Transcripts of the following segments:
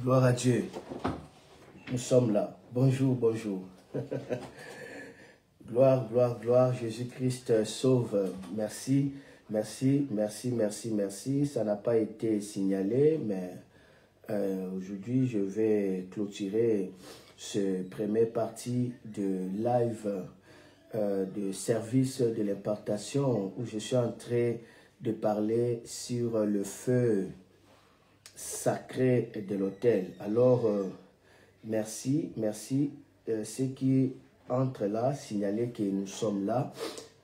Gloire à Dieu. Nous sommes là. Bonjour, bonjour. Gloire, gloire, gloire. Jésus-Christ sauve. Merci, merci, merci, merci, merci. Ça n'a pas été signalé, mais aujourd'hui, je vais clôturer ce premier partie de live de service de l'impartation où je suis en train de parler sur le feu sacré de l'autel. Alors, merci, merci. Ceux qui entrent là, signalez que nous sommes là.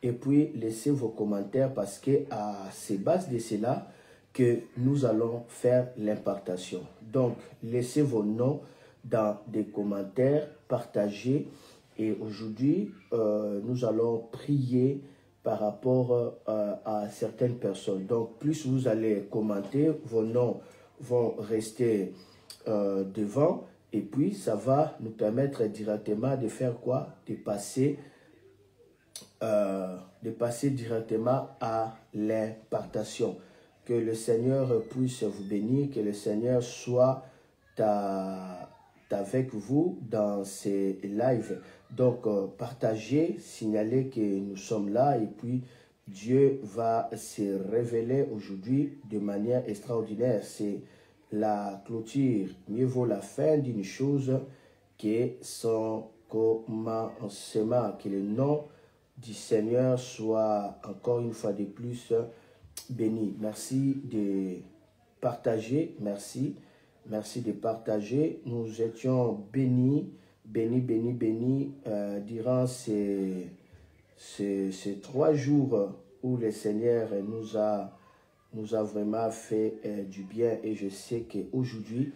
Et puis, laissez vos commentaires parce que à ces bases de cela que nous allons faire l'impartation. Donc, laissez vos noms dans des commentaires, partagez. Et aujourd'hui, nous allons prier par rapport à certaines personnes. Donc, plus vous allez commenter, vos noms vont rester devant. Et puis, ça va nous permettre directement de faire quoi? De passer directement à l'impartation. Que le Seigneur puisse vous bénir, que le Seigneur soit avec vous dans ces lives. Donc, partagez, signalez que nous sommes là et puis Dieu va se révéler aujourd'hui de manière extraordinaire. C'est la clôture. Mieux vaut la fin d'une chose que son commencement. Que le nom du Seigneur soit encore une fois de plus béni. Merci de partager. Merci. Merci de partager. Nous étions bénis, bénis durant ces 3 jours où le Seigneur nous a vraiment fait du bien. Et je sais qu'aujourd'hui,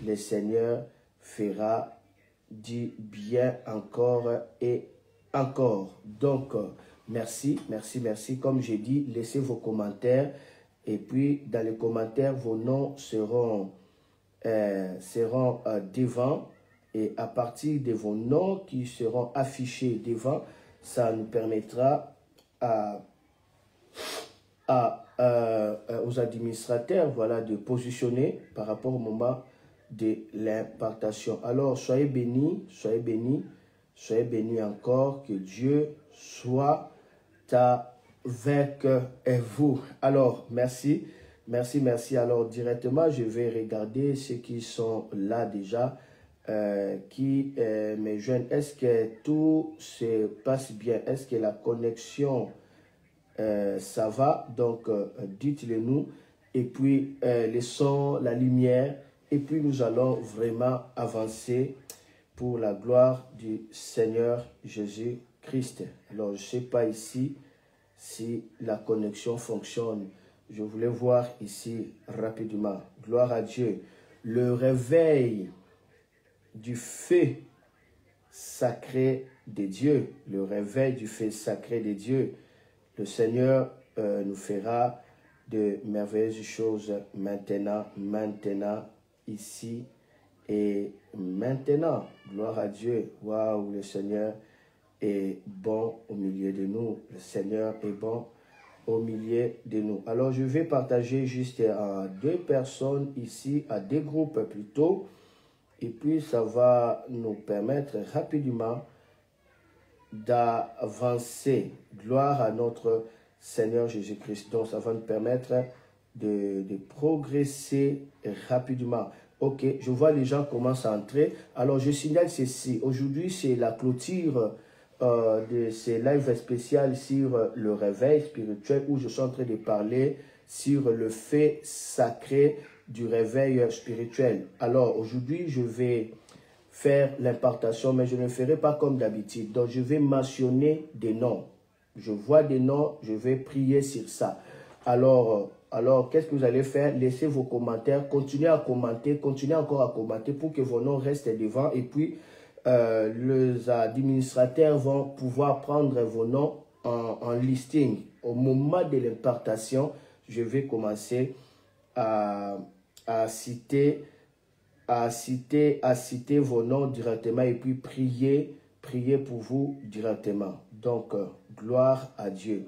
le Seigneur fera du bien encore et encore. Donc, merci, merci, merci. Comme j'ai dit, laissez vos commentaires. Et puis, dans les commentaires, vos noms seront devant, et à partir de vos noms qui seront affichés devant, ça nous permettra aux administrateurs, voilà, de positionner par rapport au moment de l'impartation. Alors, soyez bénis, soyez bénis, soyez bénis encore, que Dieu soit avec vous. Alors, merci. Merci, merci. Alors, directement, je vais regarder ceux qui sont là déjà, qui me joignent. Est-ce que tout se passe bien? Est-ce que la connexion, ça va? Donc, dites-le nous. Et puis, le son, la lumière. Et puis, nous allons vraiment avancer pour la gloire du Seigneur Jésus-Christ. Alors, je ne sais pas ici si la connexion fonctionne. Je voulais voir ici rapidement. Gloire à Dieu. Le réveil du feu sacré de Dieu. Le réveil du feu sacré de Dieu. Le Seigneur nous fera de merveilleuses choses maintenant, ici et maintenant. Gloire à Dieu. Waouh, le Seigneur est bon au milieu de nous. Le Seigneur est bon au milieu de nous. Alors, je vais partager juste à 2 personnes ici, à 2 groupes plutôt. Et puis, ça va nous permettre rapidement d'avancer. Gloire à notre Seigneur Jésus-Christ. Donc, ça va nous permettre de progresser rapidement. Ok, je vois les gens commencent à entrer. Alors, je signale ceci. Aujourd'hui, c'est la clôture de ces lives spéciales sur le réveil spirituel où je suis en train de parler sur le fait sacré du réveil spirituel. Alors aujourd'hui, je vais faire l'impartation, mais je ne ferai pas comme d'habitude. Donc je vais mentionner des noms. Je vois des noms, je vais prier sur ça. Alors qu'est-ce que vous allez faire? Laissez vos commentaires, continuez à commenter, continuez encore à commenter pour que vos noms restent devant et puis les administrateurs vont pouvoir prendre vos noms en listing. Au moment de l'impartation, je vais commencer à citer vos noms directement et puis prier pour vous directement. Donc, gloire à Dieu.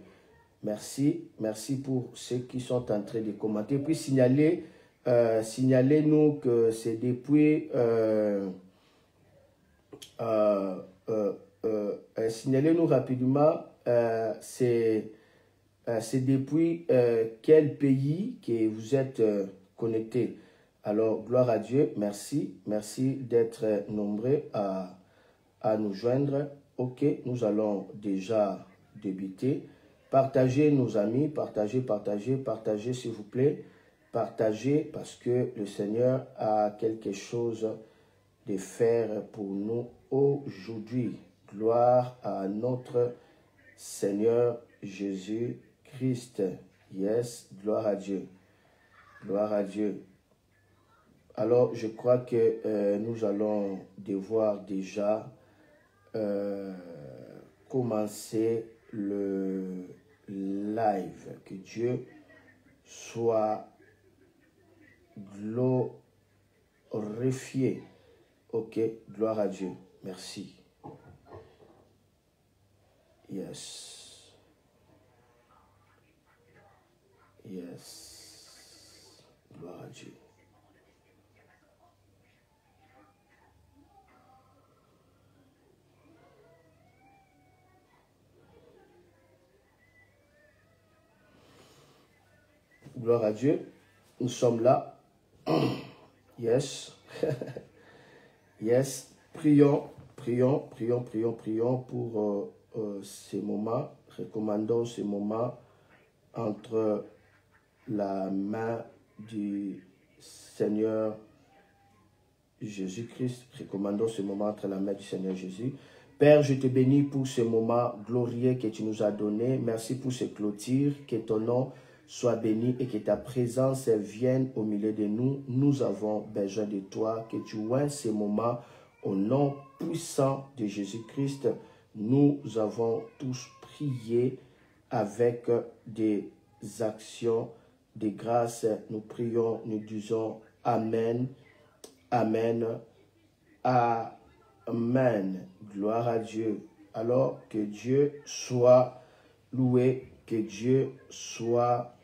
Merci, merci pour ceux qui sont en train de commenter. Puis signaler signalez-nous que c'est depuis... signalez-nous rapidement, c'est depuis quel pays que vous êtes connecté. Alors, gloire à Dieu, merci. Merci d'être nombreux à nous joindre. Ok, nous allons déjà débuter. Partagez, nos amis, partagez, s'il vous plaît. Partagez parce que le Seigneur a quelque chose de faire pour nous aujourd'hui. Gloire à notre Seigneur Jésus-Christ. Yes, gloire à Dieu. Gloire à Dieu. Alors, je crois que nous allons devoir déjà commencer le live. Que Dieu soit glorifié. Ok, gloire à Dieu. Merci. Yes. Yes. Gloire à Dieu. Gloire à Dieu. Nous sommes là. Yes. Yes. Prions pour ces moments. Recommandons ces moments entre la main du Seigneur Jésus-Christ. Recommandons ce moment entre la main du Seigneur Jésus. Père, je te bénis pour ce moment glorieux que tu nous as donné. Merci pour ce clôture. Que ton nom soit béni et que ta présence vienne au milieu de nous. Nous avons besoin de toi. Que tu oignes ces moments au nom puissant de Jésus-Christ. Nous avons tous prié avec des actions de grâce. Nous prions, nous disons Amen, Amen, Amen. Gloire à Dieu. Alors que Dieu soit loué, que Dieu soit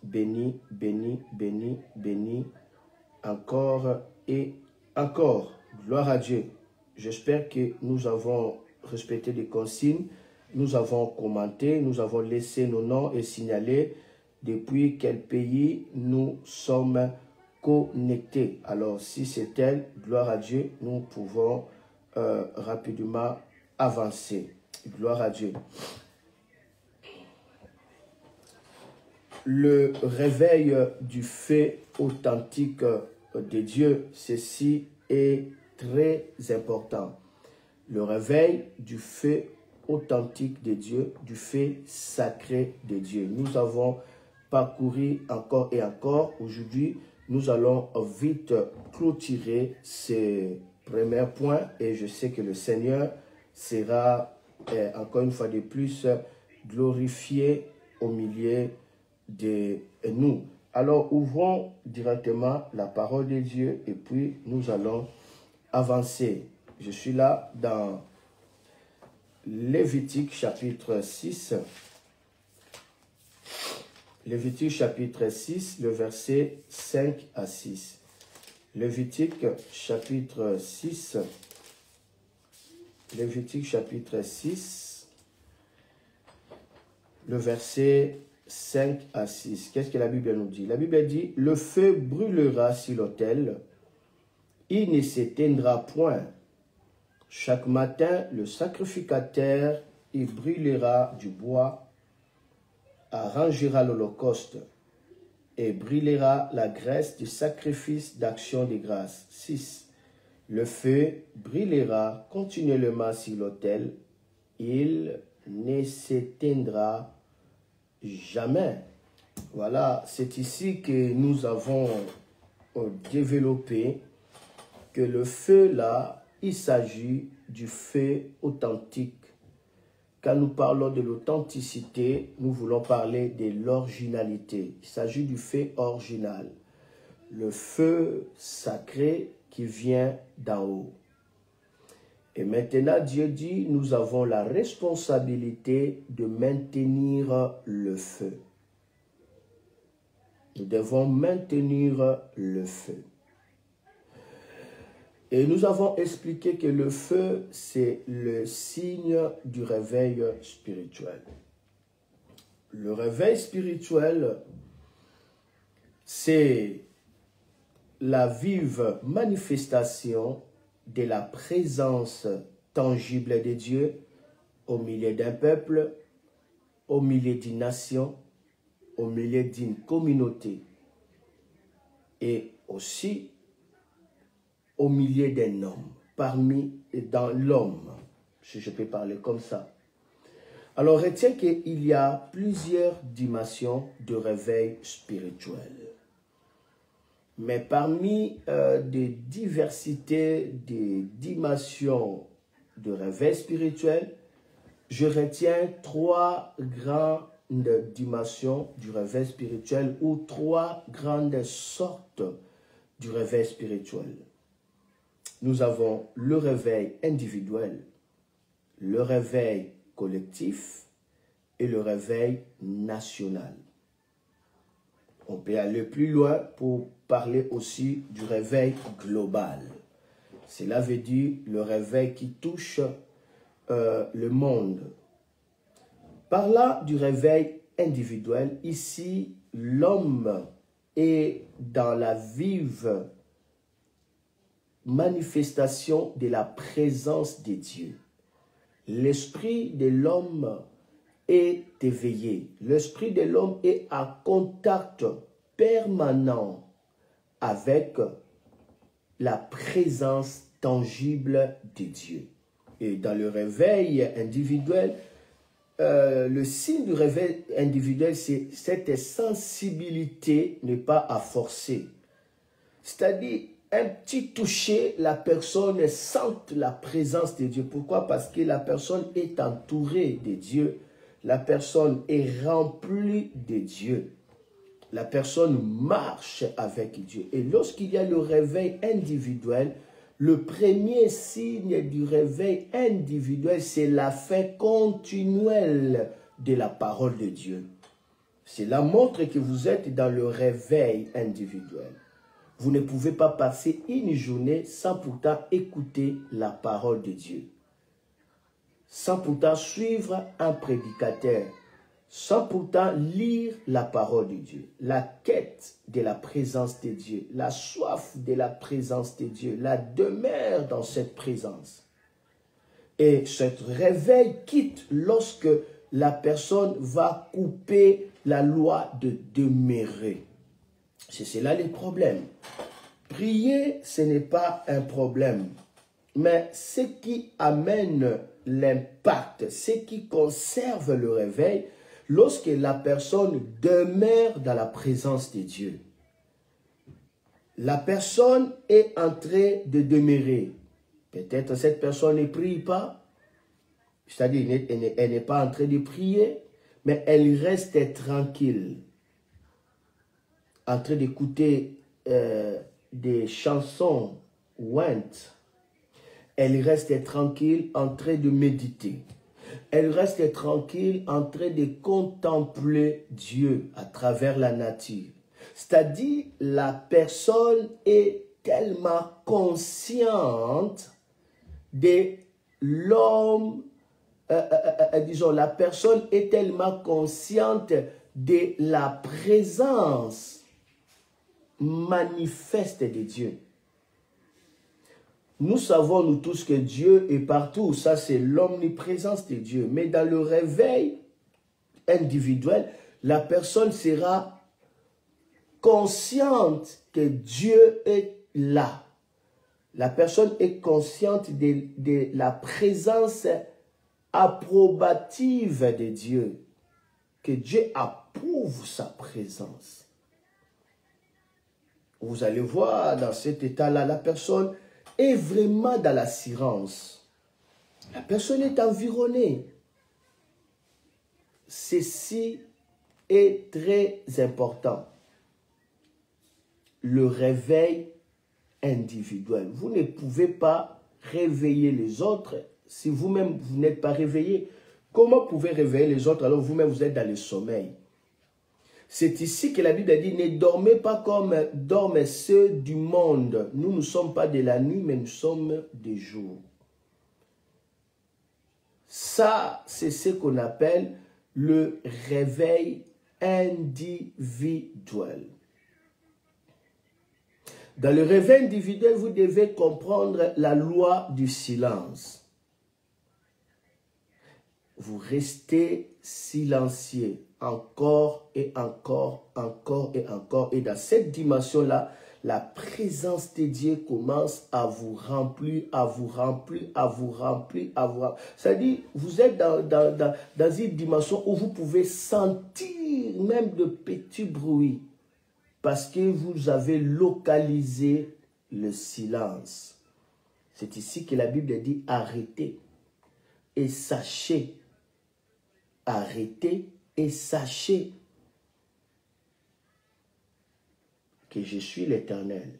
béni, béni, béni, béni, encore et encore. Gloire à Dieu. J'espère que nous avons respecté les consignes, nous avons commenté, nous avons laissé nos noms et signalé depuis quel pays nous sommes connectés. Alors, si c'est tel, gloire à Dieu, nous pouvons rapidement avancer. Gloire à Dieu. Le réveil du fait authentique de Dieu, ceci est très important. Le réveil du fait authentique de Dieu, du fait sacré de Dieu. Nous avons parcouru encore et encore. Aujourd'hui, nous allons vite clôturer ce premier point et je sais que le Seigneur sera encore une fois de plus glorifié au milieu de nous. Alors, ouvrons directement la parole de Dieu et puis nous allons avancer. Je suis là dans Lévitique chapitre 6. Lévitique chapitre 6, le verset 5 à 6. Lévitique chapitre 6. Lévitique chapitre 6, le verset 5 à 6. Qu'est-ce que la Bible nous dit? La Bible dit, le feu brûlera sur l'autel, il ne s'éteindra point. Chaque matin, le sacrificateur, il brûlera du bois, arrangera l'holocauste et brûlera la graisse du sacrifice d'action de grâce. 6. Le feu brûlera continuellement sur l'autel, il ne s'éteindra jamais. Voilà, c'est ici que nous avons développé que le feu là, il s'agit du feu authentique. Quand nous parlons de l'authenticité, nous voulons parler de l'originalité. Il s'agit du feu original. Le feu sacré qui vient d'en haut. Et maintenant, Dieu dit, nous avons la responsabilité de maintenir le feu. Nous devons maintenir le feu. Et nous avons expliqué que le feu, c'est le signe du réveil spirituel. Le réveil spirituel, c'est la vive manifestation de la présence tangible de Dieu au milieu d'un peuple, au milieu d'une nation, au milieu d'une communauté et aussi au milieu d'un homme, parmi et dans l'homme, si je peux parler comme ça. Alors, retiens qu'il y a plusieurs dimensions de réveil spirituel. Mais parmi des diversités des dimensions de réveil spirituel, je retiens 3 grandes dimensions du réveil spirituel ou 3 grandes sortes du réveil spirituel. Nous avons le réveil individuel, le réveil collectif et le réveil national. On peut aller plus loin pour parler aussi du réveil global. Cela veut dire le réveil qui touche le monde. Par là du réveil individuel, ici, l'homme est dans la vive manifestation de la présence de Dieu. L'esprit de l'homme est éveillé. L'esprit de l'homme est en contact permanent avec la présence tangible de Dieu. Et dans le réveil individuel, le signe du réveil individuel, c'est cette sensibilité n'est pas à forcer. C'est-à-dire, un petit toucher, la personne sente la présence de Dieu. Pourquoi? Parce que la personne est entourée de Dieu. La personne est remplie de Dieu. La personne marche avec Dieu. Et lorsqu'il y a le réveil individuel, le premier signe du réveil individuel, c'est la fin continuelle de la parole de Dieu. Cela montre que vous êtes dans le réveil individuel. Vous ne pouvez pas passer une journée sans pourtant écouter la parole de Dieu. Sans pourtant suivre un prédicateur. Sans pourtant lire la parole de Dieu. La quête de la présence de Dieu. La soif de la présence de Dieu. La demeure dans cette présence. Et ce réveil quitte lorsque la personne va couper la loi de demeurer. C'est cela le problème. Prier, ce n'est pas un problème. Mais ce qui amène l'impact, ce qui conserve le réveil, lorsque la personne demeure dans la présence de Dieu. La personne est en train de demeurer. Peut-être cette personne ne prie pas, c'est-à-dire elle n'est pas en train de prier, mais elle reste tranquille, en train d'écouter des chansons ouintes. Elle reste tranquille en train de méditer. Elle reste tranquille en train de contempler Dieu à travers la nature. C'est-à-dire, la personne est tellement consciente de l'homme, disons, la personne est tellement consciente de la présence manifeste de Dieu. Nous savons, nous tous, que Dieu est partout. Ça, c'est l'omniprésence de Dieu. Mais dans le réveil individuel, la personne sera consciente que Dieu est là. La personne est consciente de la présence approbative de Dieu. Que Dieu approuve sa présence. Vous allez voir, dans cet état-là, la personne est vraiment dans l'assurance. La personne est environnée. Ceci est très important. Le réveil individuel. Vous ne pouvez pas réveiller les autres si vous-même vous n'êtes pas réveillé. Comment pouvez-vous réveiller les autres alors vous-même vous êtes dans le sommeil? C'est ici que la Bible a dit, ne dormez pas comme dorment ceux du monde. Nous ne sommes pas de la nuit, mais nous sommes des jours. Ça, c'est ce qu'on appelle le réveil individuel. Dans le réveil individuel, vous devez comprendre la loi du silence. Vous restez silencieux encore et encore, encore et encore. Et dans cette dimension-là, la présence de Dieu commence à vous remplir, à vous remplir, à vous remplir, à vous remplir. C'est-à-dire, vous êtes dans une dimension où vous pouvez sentir même de petits bruits parce que vous avez localisé le silence. C'est ici que la Bible dit arrêtez et sachez. Arrêtez et sachez que je suis l'Éternel.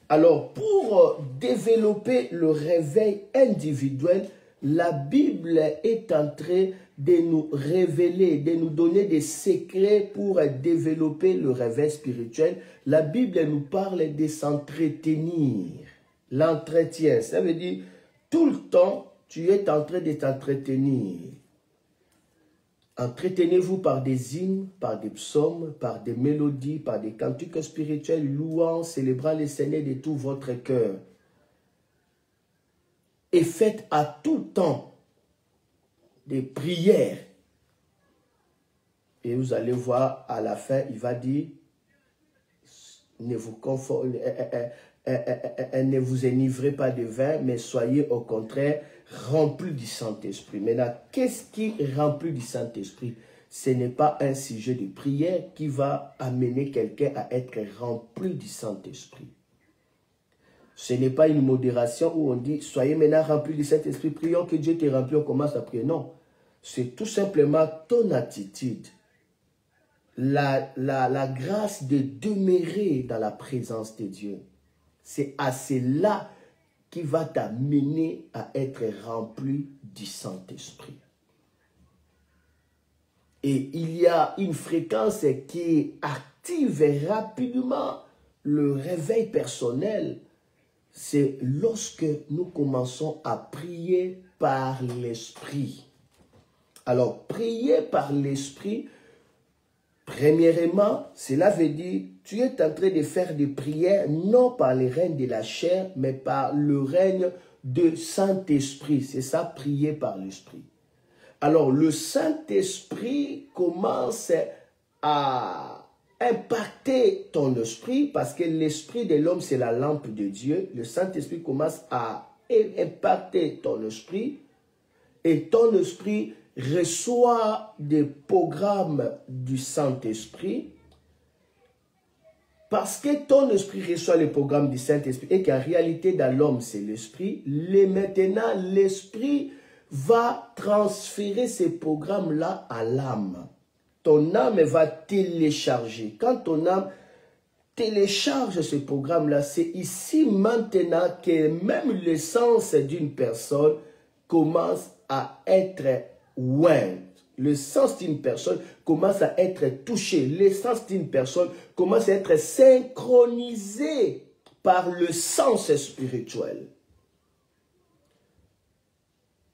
Alors, pour développer le réveil individuel, la Bible est en train de nous révéler, de nous donner des secrets pour développer le réveil spirituel. La Bible nous parle de s'entretenir. L'entretien, ça veut dire tout le temps, tu es en train de t'entretenir. Entretenez-vous par des hymnes, par des psaumes, par des mélodies, par des cantiques spirituels, louant, célébrant le Seigneur de tout votre cœur. Et faites à tout temps des prières. Et vous allez voir, à la fin, il va dire, ne vous enivrez pas de vin, mais soyez au contraire remplis du Saint-Esprit. Maintenant, qu'est-ce qui remplit du Saint-Esprit? Ce n'est pas un sujet de prière qui va amener quelqu'un à être rempli du Saint-Esprit. Ce n'est pas une modération où on dit, soyez maintenant remplis du Saint-Esprit, prions que Dieu te remplit, on commence à prier. Non, c'est tout simplement ton attitude. La grâce de demeurer dans la présence de Dieu. C'est à cela qui va t'amener à être rempli du Saint-Esprit. Et il y a une fréquence qui active rapidement le réveil personnel. C'est lorsque nous commençons à prier par l'Esprit. Alors, prier par l'Esprit, premièrement, cela veut dire, tu es en train de faire des prières, non par le règne de la chair, mais par le règne de Saint-Esprit. C'est ça, prier par l'Esprit. Alors, le Saint-Esprit commence à impacter ton esprit, parce que l'esprit de l'homme, c'est la lampe de Dieu. Le Saint-Esprit commence à impacter ton esprit, et ton esprit reçoit des programmes du Saint-Esprit, parce que ton esprit reçoit les programmes du Saint-Esprit et qu'en réalité dans l'homme c'est l'esprit, maintenant l'esprit va transférer ces programmes-là à l'âme. Ton âme va télécharger. Quand ton âme télécharge ce programme-là, c'est ici maintenant que même l'essence d'une personne commence à être ointe. Le sens d'une personne commence à être touché. L'essence d'une personne commence à être synchronisée par le sens spirituel.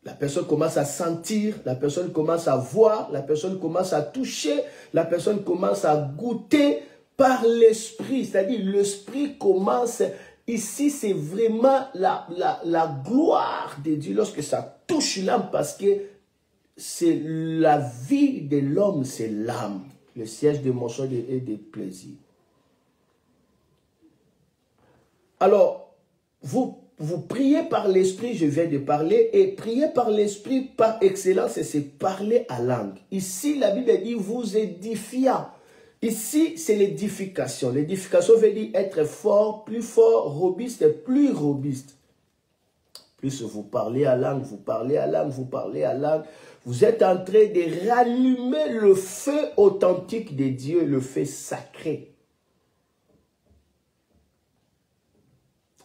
La personne commence à sentir, la personne commence à voir, la personne commence à toucher, la personne commence à goûter par l'esprit. C'est-à-dire l'esprit commence, ici c'est vraiment la gloire de Dieu lorsque ça touche l'âme, parce que c'est la vie de l'homme, c'est l'âme, le siège d'émotion et de plaisir. Alors, vous priez par l'esprit, je viens de parler, et prier par l'esprit par excellence, c'est parler à langue. Ici, la Bible dit vous édifiant. Ici, c'est l'édification. L'édification veut dire être fort, robuste, plus robuste. Plus vous parlez à langue, vous parlez à langue, vous parlez à langue. Vous êtes en train de rallumer le feu authentique de Dieu, le feu sacré.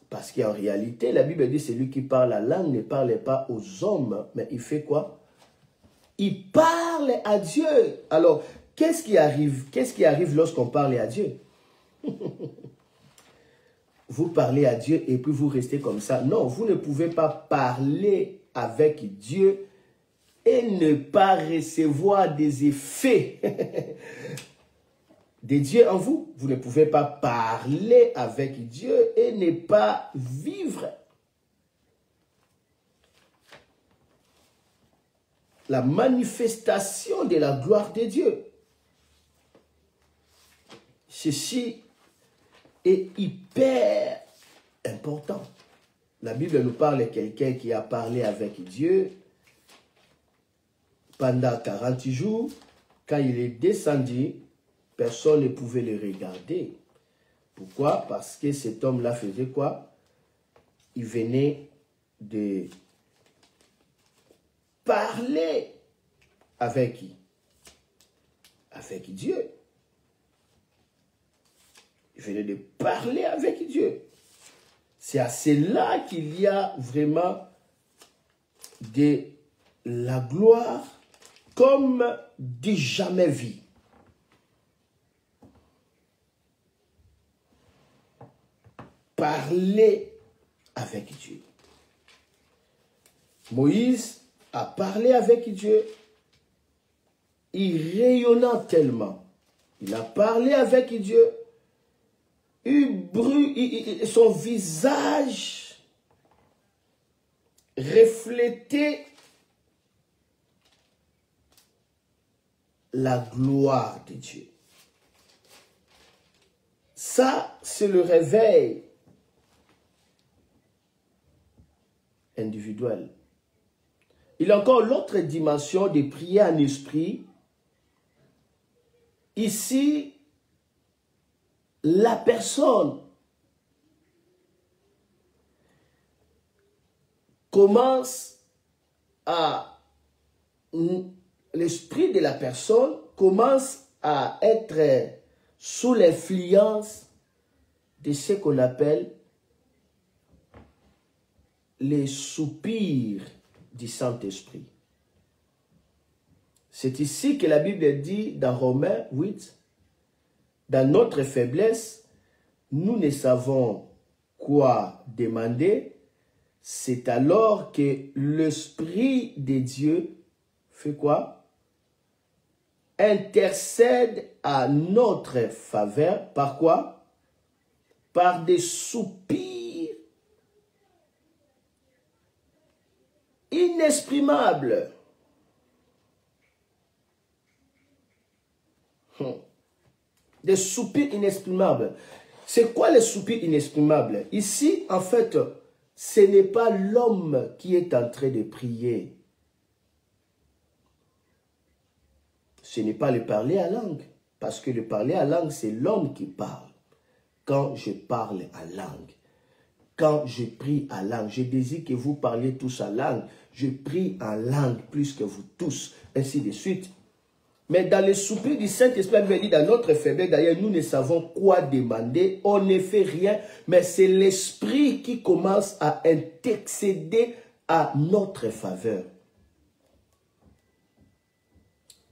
Parce qu'en réalité, la Bible dit, celui qui parle la langue ne parle pas aux hommes, mais il fait quoi? Il parle à Dieu. Alors, qu'est-ce qui arrive? Qu'est-ce qui arrive lorsqu'on parle à Dieu? Vous parlez à Dieu et puis vous restez comme ça. Non, vous ne pouvez pas parler avec Dieu et ne pas recevoir des effets de Dieu en vous. Vous ne pouvez pas parler avec Dieu et ne pas vivre la manifestation de la gloire de Dieu. Ceci est hyper important. La Bible nous parle de quelqu'un qui a parlé avec Dieu pendant 40 jours. Quand il est descendu, personne ne pouvait le regarder. Pourquoi? Parce que cet homme-là faisait quoi? Il venait de parler avec qui? Avec Dieu. Il venait de parler avec Dieu. C'est à cela qu'il y a vraiment de la gloire comme du jamais vu. Parler avec Dieu. Moïse a parlé avec Dieu, il rayonnant tellement. Il a parlé avec Dieu, son visage reflétait la gloire de Dieu. Ça, c'est le réveil individuel. Il y a encore l'autre dimension de prier en esprit. Ici, la personne commence à... L'esprit de la personne commence à être sous l'influence de ce qu'on appelle les soupirs du Saint-Esprit. C'est ici que la Bible dit dans Romains 8, dans notre faiblesse, nous ne savons quoi demander, c'est alors que l'Esprit de Dieu fait quoi? Intercède à notre faveur, par quoi? Par des soupirs inexprimables. Des soupirs inexprimables. C'est quoi les soupirs inexprimables? Ici, en fait, ce n'est pas l'homme qui est en train de prier. Ce n'est pas le parler à langue. Parce que le parler à langue, c'est l'homme qui parle. Quand je parle à langue, quand je prie à langue, je désire que vous parliez tous à langue. Je prie en langue plus que vous tous, ainsi de suite. Mais dans le soupir du Saint-Esprit, il dit dans notre faiblesse, d'ailleurs, nous ne savons quoi demander, on ne fait rien, mais c'est l'Esprit qui commence à intercéder à notre faveur.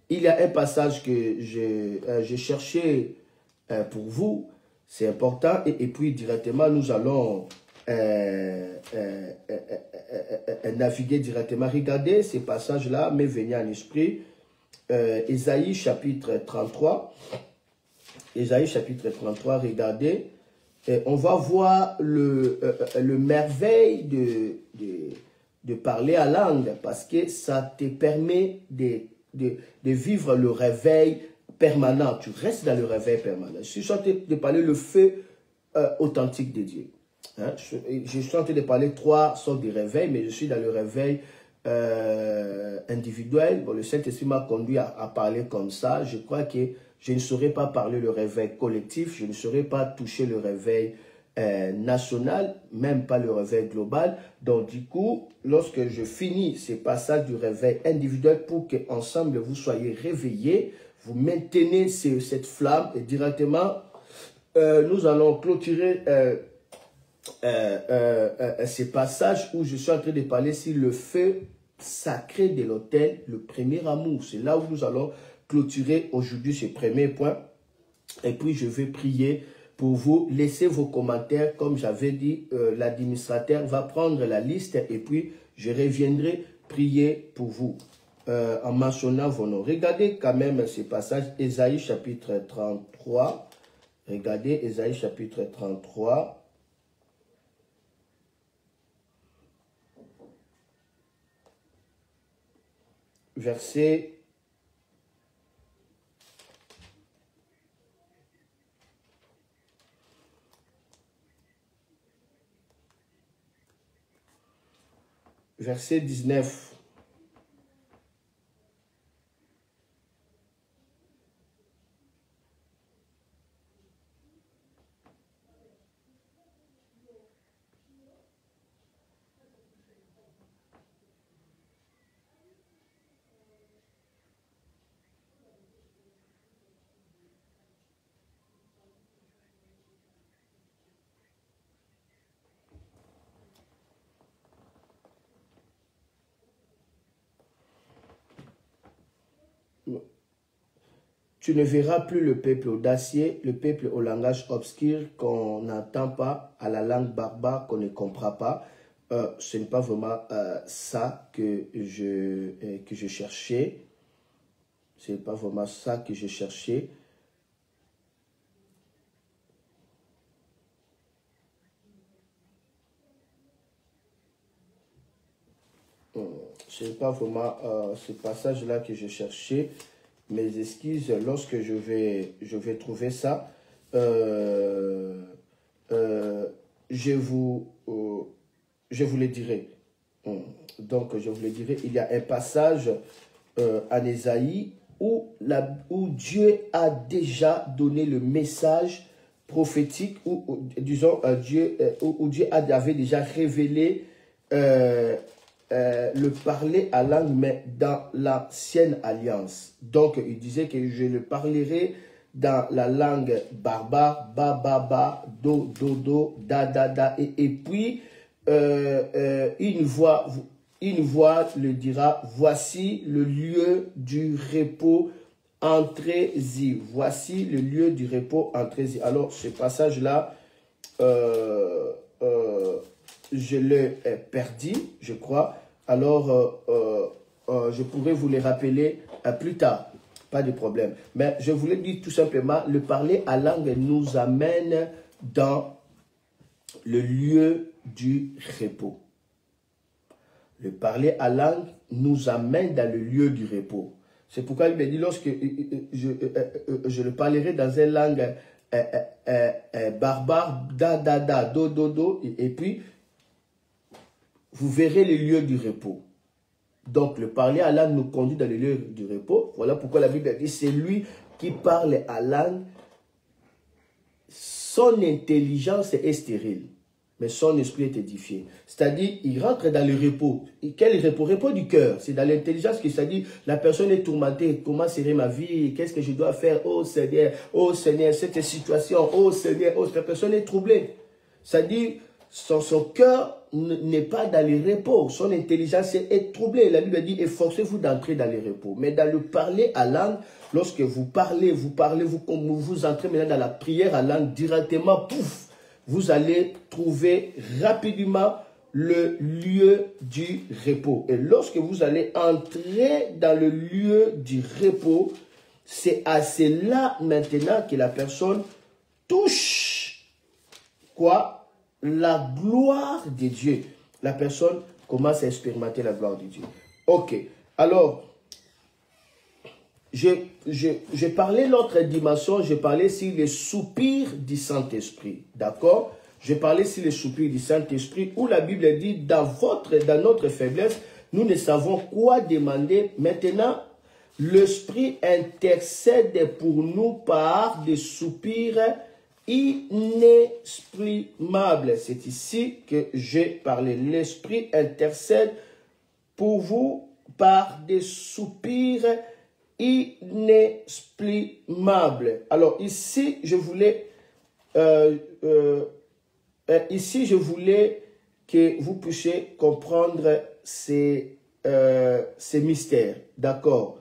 Il y a un passage que j'ai cherché pour vous, c'est important, et puis directement nous allons naviguer directement. Regardez ces passages-là, mais venez en esprit. Ésaïe chapitre 33. Ésaïe chapitre 33, regardez. On va voir le merveille de parler à langue, parce que ça te permet de vivre le réveil permanent. Tu restes dans le réveil permanent. Je suis en train de parler le feu authentique de Dieu. Hein? Je suis en train de parler 3 sortes de réveils, mais je suis dans le réveil individuel. Bon, le Saint-Esprit m'a conduit à parler comme ça. Je crois que je ne saurais pas parler le réveil collectif, je ne saurais pas toucher le réveil national, même pas le réveil global. Donc du coup, lorsque je finis ces passages du réveil individuel, pour qu'ensemble vous soyez réveillés, vous maintenez cette flamme et directement, nous allons clôturer ces passages où je suis en train de parler sur le feu sacré de l'autel, le premier amour. C'est là où nous allons clôturer aujourd'hui ce premier point. Et puis, je vais prier pour vous. Laissez vos commentaires. Comme j'avais dit, l'administrateur va prendre la liste et puis je reviendrai prier pour vous en mentionnant vos noms. Regardez quand même ce passage, Ésaïe chapitre 33. Regardez Ésaïe chapitre 33. Verset 19. Tu ne verras plus le peuple audacieux, le peuple au langage obscur qu'on n'entend pas, à la langue barbare qu'on ne comprend pas. Ce n'est pas vraiment ça que je cherchais. Ce n'est pas vraiment ça que je cherchais. Ce n'est pas vraiment ce passage-là que je cherchais. Mes excuses, lorsque je vais trouver ça, je vous le dirai. Donc, je vous le dirai, il y a un passage en Ésaïe où Dieu a déjà donné le message prophétique, disons, où Dieu avait déjà révélé le parler à langue, mais dans l'ancienne alliance. Donc, il disait que je le parlerai dans la langue barbare, ba, ba, ba, do, do, do, da, da, da, et puis, une voix le dira, voici le lieu du repos, entrez-y. Voici le lieu du repos, entrez-y. Alors, ce passage-là, je l'ai perdu, je crois. Alors, je pourrais vous les rappeler plus tard. Pas de problème. Mais je voulais dire tout simplement, le parler à langue nous amène dans le lieu du repos. Le parler à langue nous amène dans le lieu du repos. C'est pourquoi il me dit, lorsque je le parlerai dans une langue barbare, da, da, da, do, do, do, et puis, vous verrez le lieu du repos. Donc, le parler à langue nous conduit dans le lieu du repos. Voilà pourquoi la Bible dit, c'est lui qui parle à langue. Son intelligence est stérile, mais son esprit est édifié. C'est-à-dire, il rentre dans le repos. Et quel repos? Repos du cœur. C'est dans l'intelligence que c'est-à-dire, la personne est tourmentée. Comment serait ma vie? Qu'est-ce que je dois faire? Oh Seigneur, cette situation. Oh Seigneur, oh, cette personne est troublée. C'est-à-dire, son cœur n'est pas dans le repos. Son intelligence est troublée. La Bible dit, efforcez-vous d'entrer dans le repos. Mais dans le parler à langue, lorsque vous parlez, vous entrez maintenant dans la prière à langue directement, pouf, vous allez trouver rapidement le lieu du repos. Et lorsque vous allez entrer dans le lieu du repos, c'est à cela maintenant que la personne touche quoi? La gloire de Dieu. La personne commence à expérimenter la gloire de Dieu. Ok. Alors, j'ai parlé l'autre dimension, j'ai parlé sur les soupirs du Saint-Esprit. D'accord? J'ai parlé sur les soupirs du Saint-Esprit où la Bible dit, dans notre faiblesse, nous ne savons quoi demander. Maintenant, l'Esprit intercède pour nous par des soupirs inexprimable. C'est ici que j'ai parlé. L'Esprit intercède pour vous par des soupirs inexprimables. Alors ici, je voulais que vous puissiez comprendre ces mystères. D'accord?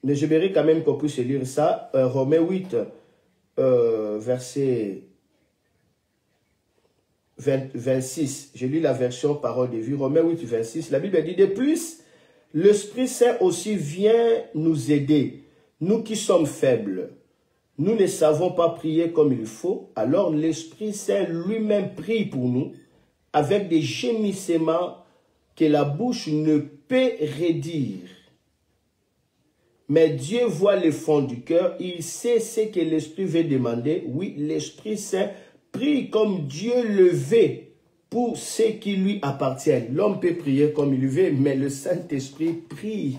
Mais j'aimerais quand même qu'on puisse lire ça. Romains 8, verset 26. Je lis la version parole de vie. Romains 8, 26. La Bible dit, de plus, l'Esprit Saint aussi vient nous aider. Nous qui sommes faibles, nous ne savons pas prier comme il faut. Alors l'Esprit Saint lui-même prie pour nous avec des gémissements que la bouche ne peut redire. Mais Dieu voit le fond du cœur. Il sait ce que l'Esprit veut demander. Oui, l'Esprit Saint prie comme Dieu le veut pour ceux qui lui appartiennent. L'homme peut prier comme il le veut, mais le Saint-Esprit prie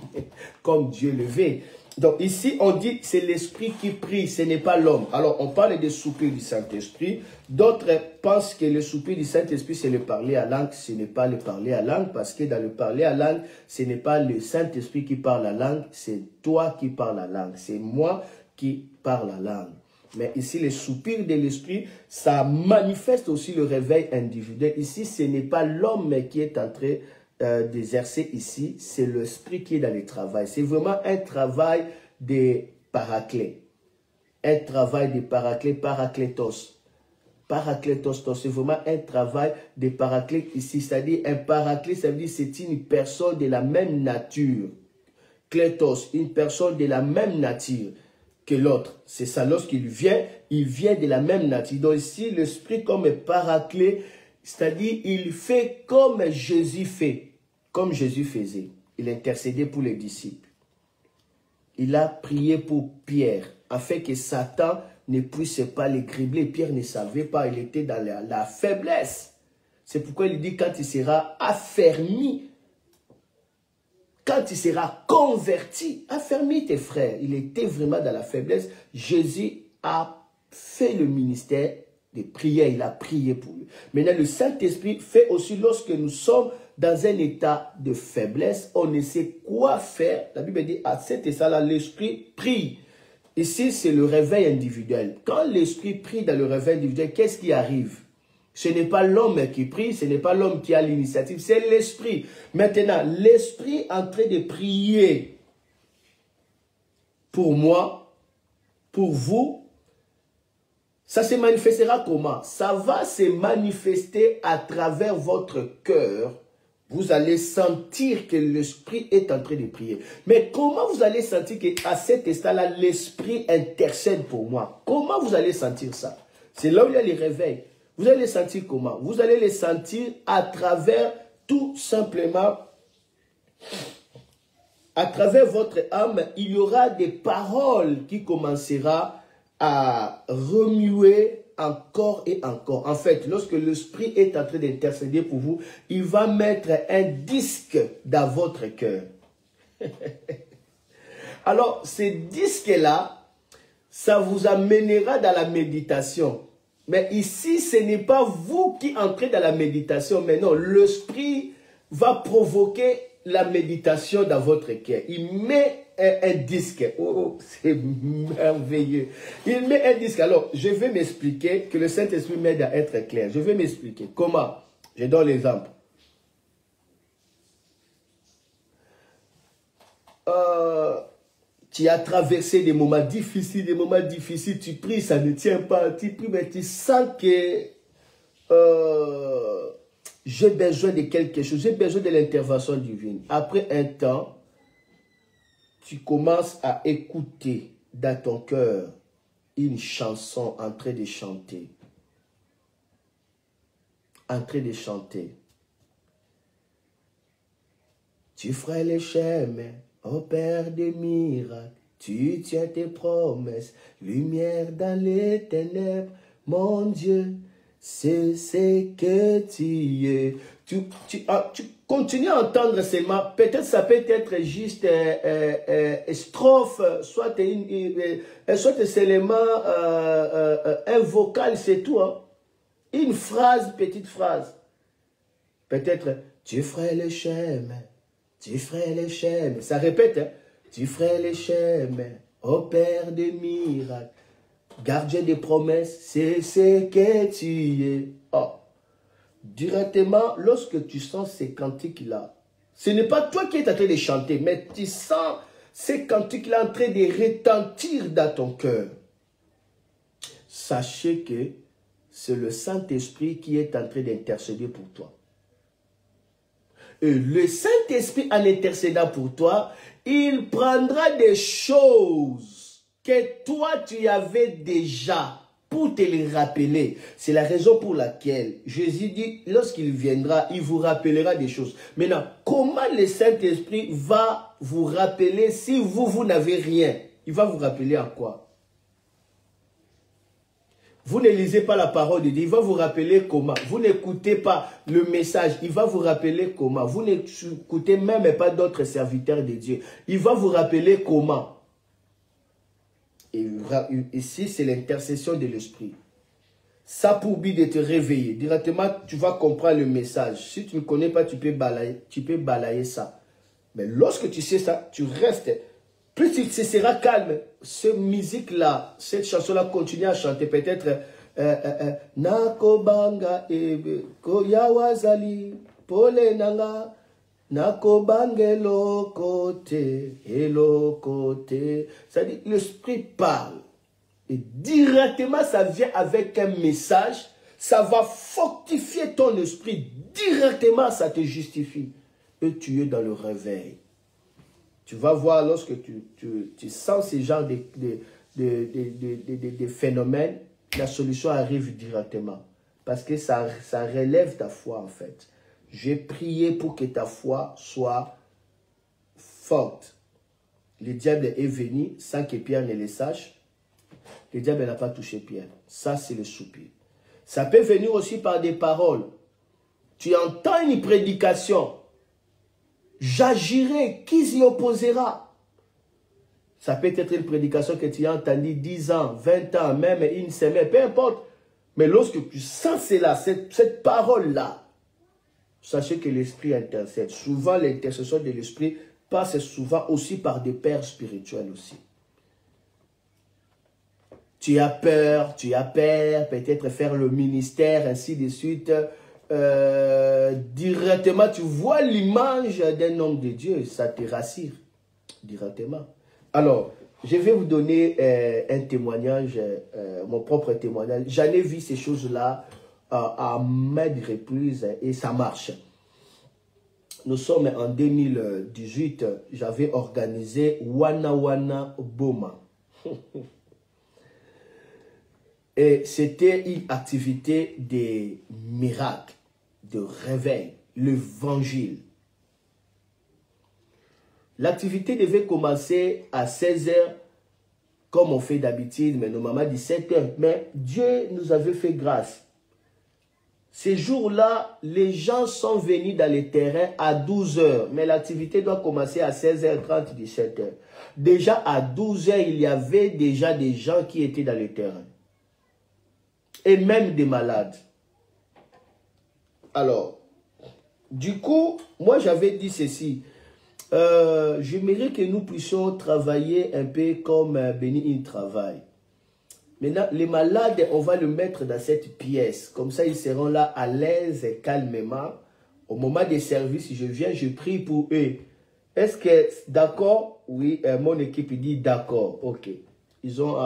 comme Dieu le veut. Donc ici, on dit que c'est l'Esprit qui prie, ce n'est pas l'homme. Alors, on parle des soupirs du Saint-Esprit. D'autres pensent que le soupir du Saint-Esprit, c'est le parler à langue. Ce n'est pas le parler à langue, parce que dans le parler à langue, ce n'est pas le Saint-Esprit qui parle la langue, c'est toi qui parles la langue. C'est moi qui parle la langue. Mais ici, le soupir de l'Esprit, ça manifeste aussi le réveil individuel. Ici, ce n'est pas l'homme qui est en train d'exercer ici, c'est l'Esprit qui est dans le travail. C'est vraiment un travail de paraclet. Un travail de paraclet, paraclétos. Paraclétos, c'est vraiment un travail de paraclet ici. C'est-à-dire, un paraclet, ça veut dire c'est une personne de la même nature. Clétos, une personne de la même nature que l'autre. C'est ça, lorsqu'il vient, il vient de la même nature. Donc ici, l'Esprit comme paraclet, c'est-à-dire, il fait comme Jésus fait. Comme Jésus faisait. Il intercédait pour les disciples. Il a prié pour Pierre, afin que Satan ne puisse pas les cribler. Pierre ne savait pas, il était dans la faiblesse. C'est pourquoi il dit, quand il sera affermi, quand il sera converti, affermi tes frères. Il était vraiment dans la faiblesse. Jésus a fait le ministère de prière, il a prié pour lui. Maintenant, le Saint-Esprit fait aussi lorsque nous sommes dans un état de faiblesse, on ne sait quoi faire. La Bible dit, à cet état-là, l'Esprit prie. Ici, c'est le réveil individuel. Quand l'Esprit prie dans le réveil individuel, qu'est-ce qui arrive? Ce n'est pas l'homme qui prie, ce n'est pas l'homme qui a l'initiative, c'est l'Esprit. Maintenant, l'Esprit en train de prier pour moi, pour vous, ça se manifestera comment? Ça va se manifester à travers votre cœur. Vous allez sentir que l'Esprit est en train de prier. Mais comment vous allez sentir qu'à cet instant-là, l'Esprit intercède pour moi? Comment vous allez sentir ça? C'est là où il y a les réveils. Vous allez les sentir comment? Vous allez les sentir à travers, tout simplement, à travers votre âme, il y aura des paroles qui commenceront à remuer encore et encore. En fait, lorsque l'Esprit est en train d'intercéder pour vous, il va mettre un disque dans votre cœur. Alors, ces disques-là, ça vous amènera dans la méditation. Mais ici, ce n'est pas vous qui entrez dans la méditation, mais non, l'Esprit va provoquer la méditation dans votre cœur. Il met un disque. Oh, c'est merveilleux. Il met un disque. Alors, je vais m'expliquer, que le Saint-Esprit m'aide à être clair. Je vais m'expliquer. Comment? Je donne l'exemple. Tu as traversé des moments difficiles, tu pries, ça ne tient pas. Tu pries, mais tu sens que j'ai besoin de quelque chose, j'ai besoin de l'intervention divine. Après un temps, tu commences à écouter dans ton cœur une chanson en train de chanter. En train de chanter. Tu ferais les chemins, ô Père des miracles, tu tiens tes promesses, lumière dans les ténèbres, mon Dieu, c'est ce que tu es. Tu continues à entendre seulement, peut-être ça peut être juste strophe, soit seulement un vocal, c'est tout. Hein. Une phrase, petite phrase. Peut-être, tu ferais le chemin, tu ferais le chemin. Ça répète, hein. Tu ferais le chemin, ô Père des miracles, gardien des promesses, c'est ce que tu es. Oh. Directement, lorsque tu sens ces cantiques-là, ce n'est pas toi qui es en train de chanter, mais tu sens ces cantiques là en train de retentir dans ton cœur, sachez que c'est le Saint-Esprit qui est en train d'intercéder pour toi. Et le Saint-Esprit, en intercédant pour toi, il prendra des choses que toi tu avais déjà pour te les rappeler. C'est la raison pour laquelle Jésus dit, lorsqu'il viendra, il vous rappellera des choses. Maintenant, comment le Saint-Esprit va vous rappeler si vous n'avez rien? Il va vous rappeler à quoi? Vous ne lisez pas la parole de Dieu, il va vous rappeler comment. Vous n'écoutez pas le message, il va vous rappeler comment. Vous n'écoutez même pas d'autres serviteurs de Dieu, il va vous rappeler comment. Et ici, c'est l'intercession de l'Esprit. Ça pour but de te réveiller. Directement, tu vas comprendre le message. Si tu ne connais pas, tu peux balayer ça. Mais lorsque tu sais ça, tu restes. Plus tu seras calme, cette musique-là, cette chanson-là, continue à chanter. Peut-être Nakobanga ebe koyawazali pole nanga nakobangelo kote elo kote. C'est-à-dire, l'Esprit parle. Et directement, ça vient avec un message. Ça va fortifier ton esprit. Directement, ça te justifie. Et tu es dans le réveil. Tu vas voir lorsque tu sens ce genre de phénomènes, la solution arrive directement. Parce que ça relève ta foi en fait. J'ai prié pour que ta foi soit forte. Le diable est venu sans que Pierre ne le sache. Le diable n'a pas touché Pierre. Ça, c'est le soupir. Ça peut venir aussi par des paroles. Tu entends une prédication. J'agirai, qui s'y opposera? Ça peut être une prédication que tu as entendue 10 ans, 20 ans, même une semaine, peu importe. Mais lorsque tu sens cela, cette parole-là, sachez que l'Esprit intercède. Souvent, l'intercession de l'Esprit passe souvent aussi par des pères spirituels aussi. Tu as peur, peut-être faire le ministère, ainsi de suite. Directement, tu vois l'image d'un homme de Dieu, ça te rassure directement. Alors, je vais vous donner un témoignage, mon propre témoignage. J'en ai vu ces choses-là à maintes reprises et ça marche. Nous sommes en 2018, j'avais organisé Wana Wana Boma. Et c'était une activité de miracles, de réveil, l'évangile. L'activité devait commencer à 16 h, comme on fait d'habitude, mais normalement 17 h. Mais Dieu nous avait fait grâce. Ces jours-là, les gens sont venus dans les terrains à 12 h, mais l'activité doit commencer à 16h30, 17 h. Déjà à 12 h, il y avait déjà des gens qui étaient dans les terrains. Et même des malades. Alors, du coup, moi j'avais dit ceci. J'aimerais que nous puissions travailler un peu comme Béni il travaille. Maintenant, les malades, on va le mettre dans cette pièce. Comme ça, ils seront là à l'aise et calmement. Au moment des services, je viens, je prie pour eux. Est-ce que d'accord? Oui, mon équipe dit d'accord. Ok. Ils ont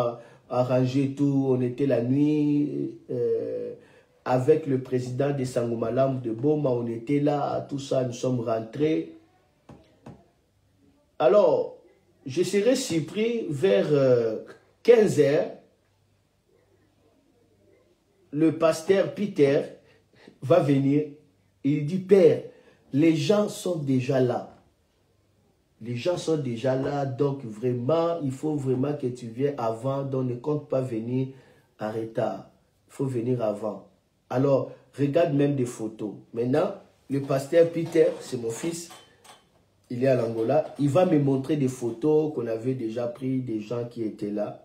arrangé tout. On était la nuit avec le président de Sangomalam de Boma. On était là, tout ça, nous sommes rentrés. Alors, je serai surpris vers 15 h. Le pasteur Peter va venir. Il dit, Père, les gens sont déjà là. Les gens sont déjà là, donc vraiment, il faut vraiment que tu viennes avant. Donc ne compte pas venir en retard. Il faut venir avant. Alors, regarde même des photos. Maintenant, le pasteur Peter, c'est mon fils. Il est à l'Angola. Il va me montrer des photos qu'on avait déjà prises, des gens qui étaient là.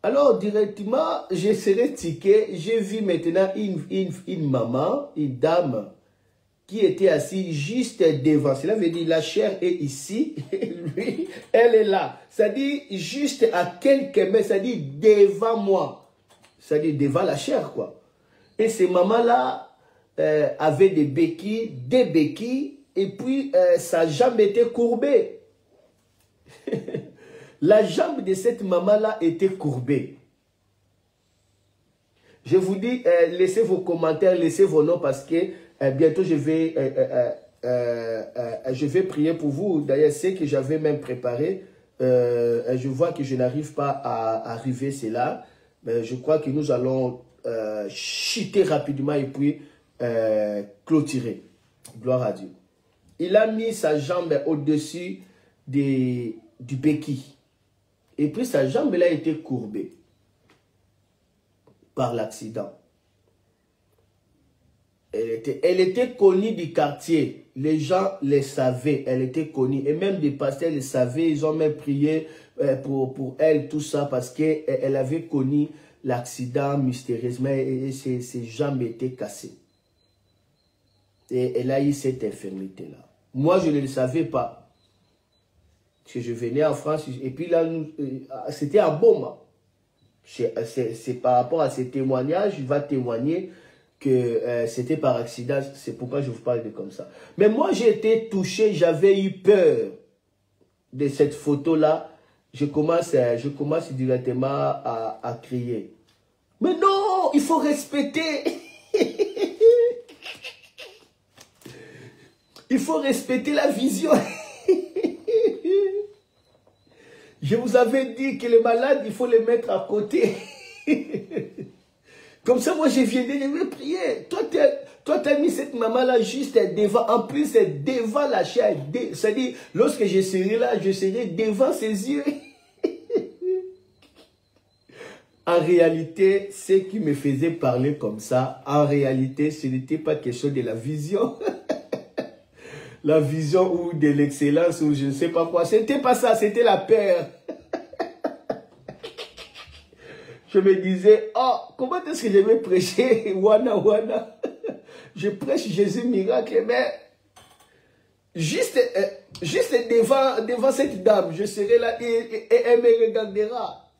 Alors, directement, je serai tiqué. J'ai vu maintenant une maman, une dame, qui était assise juste devant. Cela veut dire la chair est ici, et lui, elle est là. C'est-à-dire juste à quelques mètres, c'est-à-dire devant moi. C'est-à-dire devant la chair, quoi. Et ces mamans-là avaient des béquilles, et puis sa jambe était courbée. La jambe de cette maman-là était courbée. Je vous dis, laissez vos commentaires, laissez vos noms parce que bientôt je vais prier pour vous. D'ailleurs, c'est que j'avais même préparé. Je vois que je n'arrive pas à arriver, c'est là. Mais je crois que nous allons chuter rapidement et puis clôturer. Gloire à Dieu. Il a mis sa jambe au-dessus du béquille. Et puis sa jambe là était courbée par l'accident. Elle était connue du quartier. Les gens les savaient. Elle était connue. Et même des pasteurs les savaient. Ils ont même prié pour elle, tout ça, parce qu'elle avait connu l'accident mystérieusement et ses jambes étaient cassées. Et elle a eu cette infirmité-là. Moi, je ne le savais pas. Parce que je venais en France. Et puis là, c'était un bon moment. C'est par rapport à ces témoignages, il va témoigner que c'était par accident. C'est pourquoi je vous parle de comme ça. Mais moi, j'ai été touché, j'avais eu peur de cette photo-là. Je commence directement à crier. Mais non, il faut respecter. Il faut respecter la vision. Je vous avais dit que les malades, il faut les mettre à côté. Comme ça, moi, je viendrai, je vais prier. Toi, tu as mis cette maman-là juste devant. En plus, c'est devant la chair. C'est-à-dire, lorsque je serai là, je serai devant ses yeux. En réalité, ce qui me faisait parler comme ça, en réalité, ce n'était pas quelque chose de la vision. La vision ou de l'excellence ou je ne sais pas quoi. C'était pas ça, c'était la peur. Je me disais, oh, comment est-ce que je vais prêcher Wana Wana? Je prêche Jésus miracle, mais juste devant cette dame, je serai là et elle me regardera.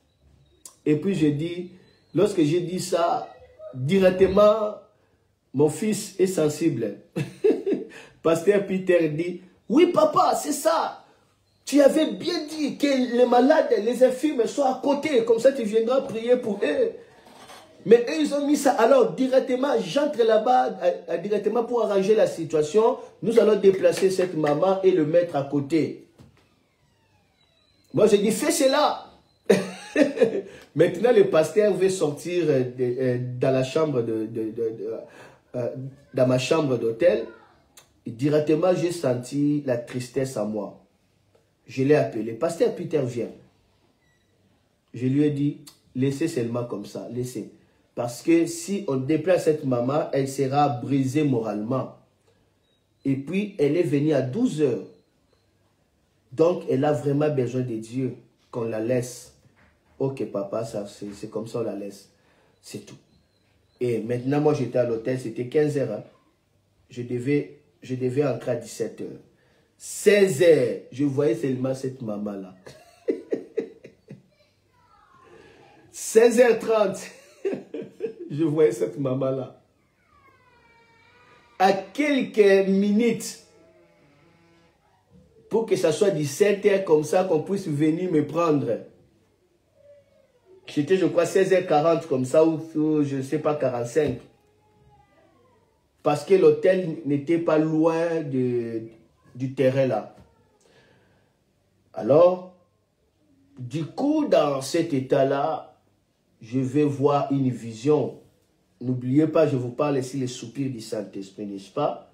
Et puis je dis, lorsque j'ai dit ça, directement, mon fils est sensible. Pasteur Peter dit, oui papa, c'est ça. Tu avais bien dit que les malades, les infirmes soient à côté. Comme ça, tu viendras prier pour eux. Mais eux, ils ont mis ça. Alors, directement, j'entre là-bas, directement pour arranger la situation. Nous allons déplacer cette maman et le mettre à côté. Moi, j'ai dit, fais cela. Maintenant, le pasteur veut sortir dans la chambre dans ma chambre d'hôtel. Directement, j'ai senti la tristesse en moi. Je l'ai appelé. Pasteur Peter, viens. Je lui ai dit, laissez seulement comme ça, laissez. Parce que si on déplace cette maman, elle sera brisée moralement. Et puis, elle est venue à 12 heures. Donc, elle a vraiment besoin de Dieu, qu'on la laisse. Ok, papa, c'est comme ça, on la laisse. C'est tout. Et maintenant, moi, j'étais à l'hôtel, c'était 15 heures. Hein. Je devais entrer à 17 heures. 16 heures, je voyais seulement cette maman-là. 16h30, je voyais cette maman-là. À quelques minutes, pour que ça soit 17 heures comme ça, qu'on puisse venir me prendre. J'étais, je crois, 16h40 comme ça, ou je ne sais pas, 45. Parce que l'hôtel n'était pas loin du terrain là. Alors, du coup, dans cet état-là, je vais voir une vision. N'oubliez pas, je vous parle ici les soupirs du Saint-Esprit, n'est-ce pas?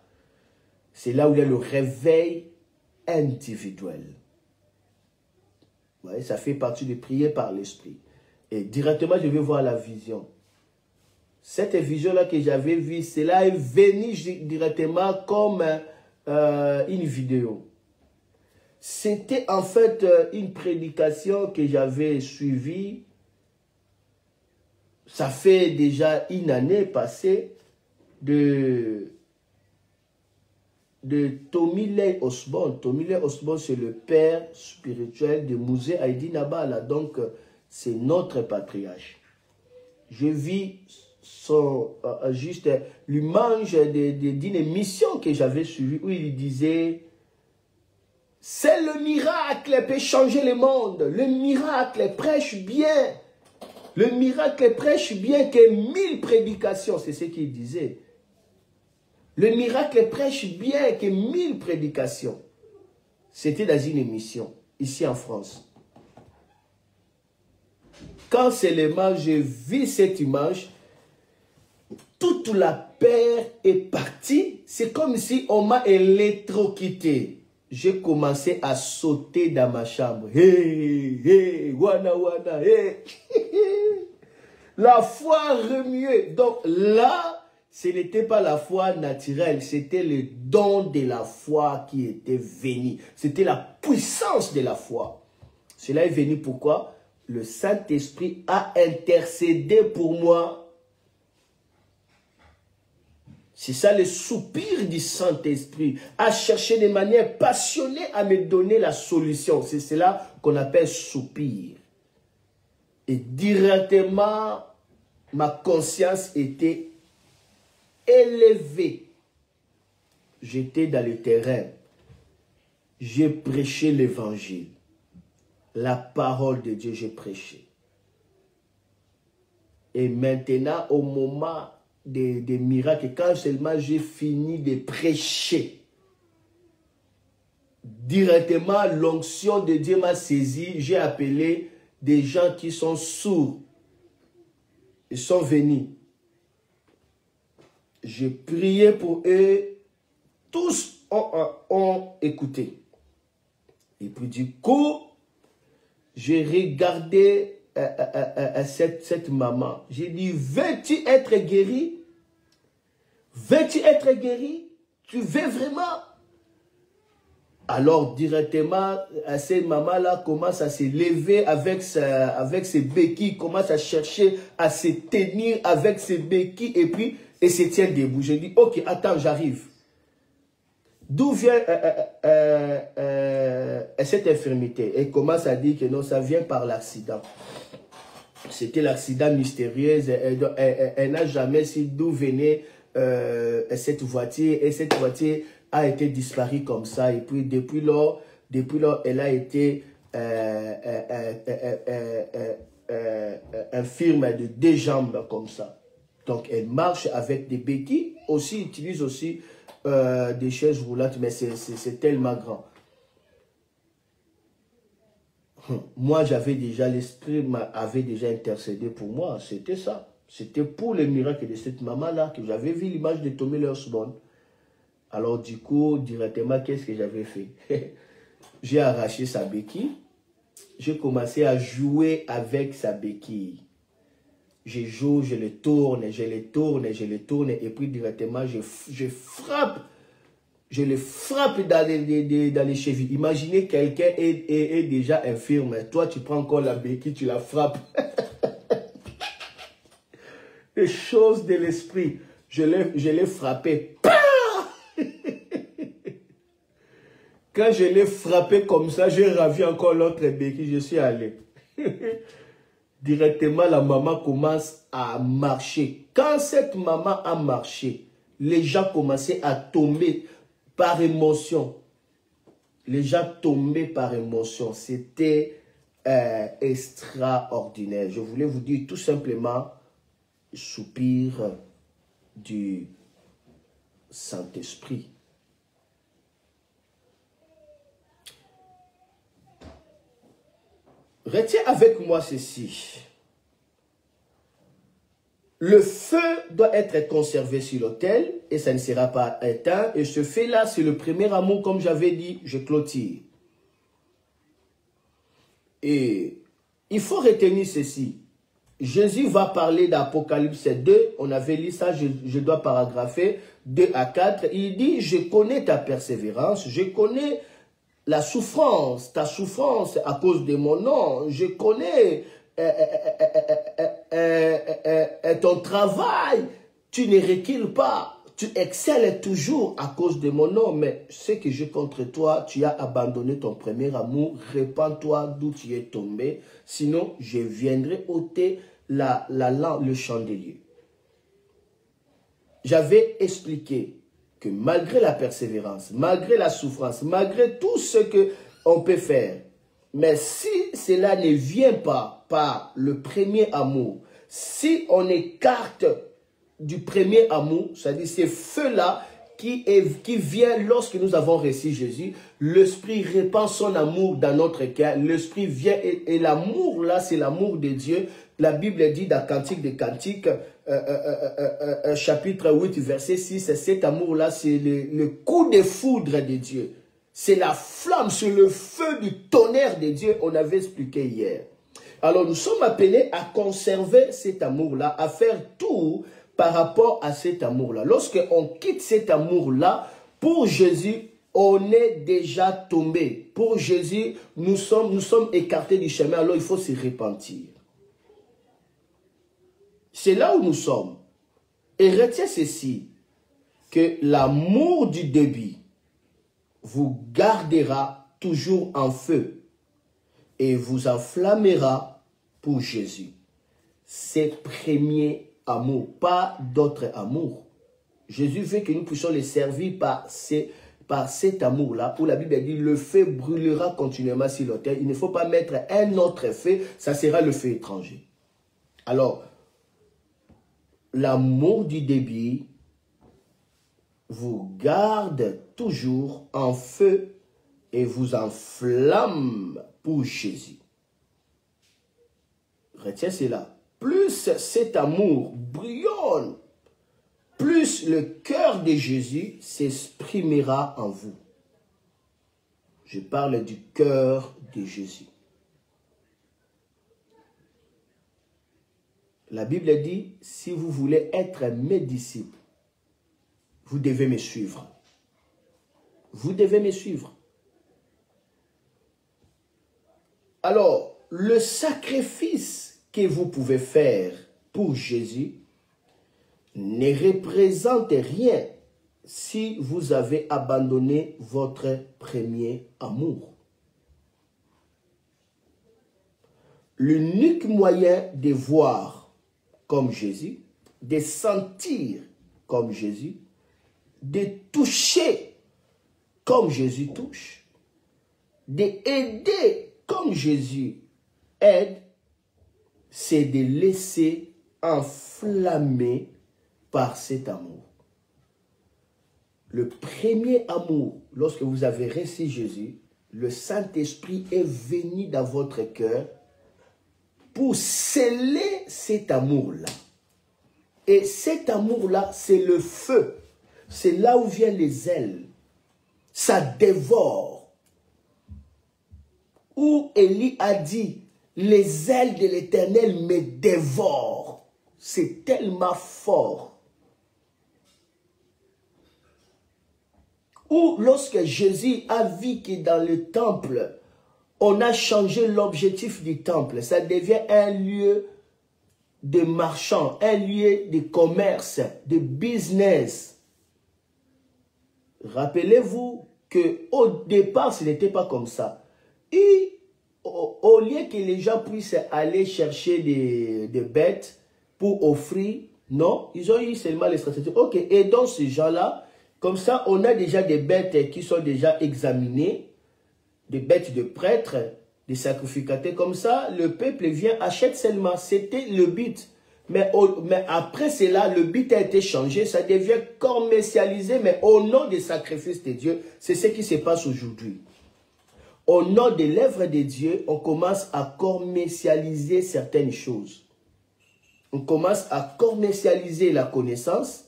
C'est là où il y a le réveil individuel. Vous voyez, ça fait partie de prier par l'Esprit. Et directement, je vais voir la vision. Cette vision-là que j'avais vue, cela est venu directement comme une vidéo. C'était en fait une prédication que j'avais suivie. Ça fait déjà une année passée de Tommy Lee Osborne. Tommy Lee Osborne, c'est le père spirituel de Mouzé Haïdi Nabala. Donc, c'est notre patriarche. Je vis juste l'image d'une émission que j'avais suivie où il disait C'est le miracle qui peut changer le monde. Le miracle prêche bien. Le miracle prêche bien que 1000 prédications. C'est ce qu'il disait. Le miracle prêche bien que 1000 prédications. C'était dans une émission, ici en France. Quand seulement j'ai vu cette image, toute la peur est partie. C'est comme si on m'a électrocuté. J'ai commencé à sauter dans ma chambre. Hey, hey, wana, wana, hey. La foi remuait. Donc là, ce n'était pas la foi naturelle, c'était le don de la foi qui était venu. C'était la puissance de la foi. Cela est venu pourquoi? Le Saint-Esprit a intercédé pour moi. C'est ça le soupir du Saint-Esprit, à chercher de manière passionnée à me donner la solution. C'est cela qu'on appelle soupir. Et directement, ma conscience était élevée. J'étais dans le terrain. J'ai prêché l'évangile. La parole de Dieu, j'ai prêché. Et maintenant, au moment des miracles, quand seulement j'ai fini de prêcher, directement l'onction de Dieu m'a saisi. J'ai appelé des gens qui sont sourds. Ils sont venus. J'ai prié pour eux. Tous ont écouté. Et puis du coup, j'ai regardé cette maman. J'ai dit, veux-tu être guéri? Veux-tu être guéri? Tu veux vraiment? Alors directement, cette maman-là commence à se lever avec ses béquilles, commence à chercher à se tenir avec ses béquilles et puis elle se tient debout. J'ai dit, ok, attends, j'arrive. D'où vient cette infirmité? Elle commence à dire que non, ça vient par l'accident. C'était l'accident mystérieux. Elle n'a jamais su d'où venait cette voiture. Et cette voiture a été disparue comme ça. Et puis depuis lors, elle a été infirme de 2 jambes comme ça. Donc elle marche avec des béquilles. Aussi, utilise aussi des chaises roulantes, mais c'est tellement grand. Moi, j'avais déjà, l'esprit avait déjà intercédé pour moi. C'était ça. C'était pour le miracle de cette maman-là que j'avais vu l'image de Tommy Lersbon. Alors du coup, directement, qu'est-ce que j'avais fait? J'ai arraché sa béquille. J'ai commencé à jouer avec sa béquille. Je joue, je le tourne, je le tourne, je le tourne. Et puis directement, je frappe. Je le frappe dans les chevilles. Imaginez quelqu'un est déjà infirme. Toi, tu prends encore la béquille, tu la frappes. Les choses de l'esprit. Je l'ai frappé. Quand je l'ai frappé comme ça, j'ai ravi encore l'autre béquille. Je suis allé. Directement, la maman commence à marcher. Quand cette maman a marché, les gens commençaient à tomber par émotion. Les gens tombaient par émotion. C'était extraordinaire. Je voulais vous dire tout simplement, soupir du Saint-Esprit. Retiens avec moi ceci. Le feu doit être conservé sur l'autel et ça ne sera pas éteint. Et ce feu-là, c'est le premier amour, comme j'avais dit, je clôture. Et il faut retenir ceci. Jésus va parler d'Apocalypse 2. On avait lu ça, je dois paragrapher 2 à 4. Il dit, je connais ta persévérance, je connais la souffrance, ta souffrance à cause de mon nom. Je connais ton travail. Tu ne recules pas. Tu excelles toujours à cause de mon nom. Mais ce que j'ai contre toi, tu as abandonné ton premier amour. Répands-toi d'où tu es tombé. Sinon, je viendrai ôter le chandelier. J'avais expliqué que malgré la persévérance, malgré la souffrance, malgré tout ce qu'on peut faire, mais si cela ne vient pas par le premier amour, si on écarte du premier amour, c'est-à-dire ces feux-là qui vient lorsque nous avons reçu Jésus, l'Esprit répand son amour dans notre cœur, l'Esprit vient et l'amour là, c'est l'amour de Dieu. La Bible dit dans Cantique des Cantiques, chapitre 8, verset 6, cet amour-là, c'est le coup de foudre de Dieu. C'est la flamme, c'est le feu du tonnerre de Dieu, on avait expliqué hier. Alors nous sommes appelés à conserver cet amour-là, à faire tout par rapport à cet amour-là. Lorsqu'on quitte cet amour-là, pour Jésus, on est déjà tombé. Pour Jésus, nous sommes écartés du chemin, alors il faut se repentir. C'est là où nous sommes. Et retiens ceci, que l'amour du début vous gardera toujours en feu et vous enflammera pour Jésus. C'est premier amour, pas d'autre amour. Jésus veut que nous puissions les servir par cet amour-là, où la Bible dit, le feu brûlera continuellement sur l'autel. Il ne faut pas mettre un autre feu, ça sera le feu étranger. Alors, l'amour du début vous garde toujours en feu et vous enflamme pour Jésus. Retiens cela. Plus cet amour bouillonne, plus le cœur de Jésus s'exprimera en vous. Je parle du cœur de Jésus. La Bible dit, si vous voulez être mes disciples, vous devez me suivre. Vous devez me suivre. Alors, le sacrifice que vous pouvez faire pour Jésus ne représente rien si vous avez abandonné votre premier amour. L'unique moyen de voir comme Jésus, de sentir comme Jésus, de toucher comme Jésus touche, d'aider comme Jésus aide, c'est de laisser enflammer par cet amour. Le premier amour, lorsque vous avez reçu Jésus, le Saint-Esprit est venu dans votre cœur pour sceller cet amour-là. Et cet amour-là, c'est le feu. C'est là où viennent les ailes. Ça dévore. Où Élie a dit, les ailes de l'Éternel me dévorent. C'est tellement fort. Ou lorsque Jésus a vu que dans le temple, on a changé l'objectif du temple. Ça devient un lieu de marchand, un lieu de commerce, de business. Rappelez-vous qu'au départ, ce n'était pas comme ça. Et au lieu que les gens puissent aller chercher des bêtes pour offrir, non, ils ont eu seulement les stratégies. Ok, aidons ces gens-là. Comme ça, on a déjà des bêtes qui sont déjà examinées, des bêtes de prêtres, des sacrificateurs. Comme ça, le peuple vient, achète seulement. C'était le but. Mais après cela, le but a été changé. Ça devient commercialisé, mais au nom des sacrifices de Dieu. C'est ce qui se passe aujourd'hui. Au nom de l'œuvre de Dieu, on commence à commercialiser certaines choses. On commence à commercialiser la connaissance.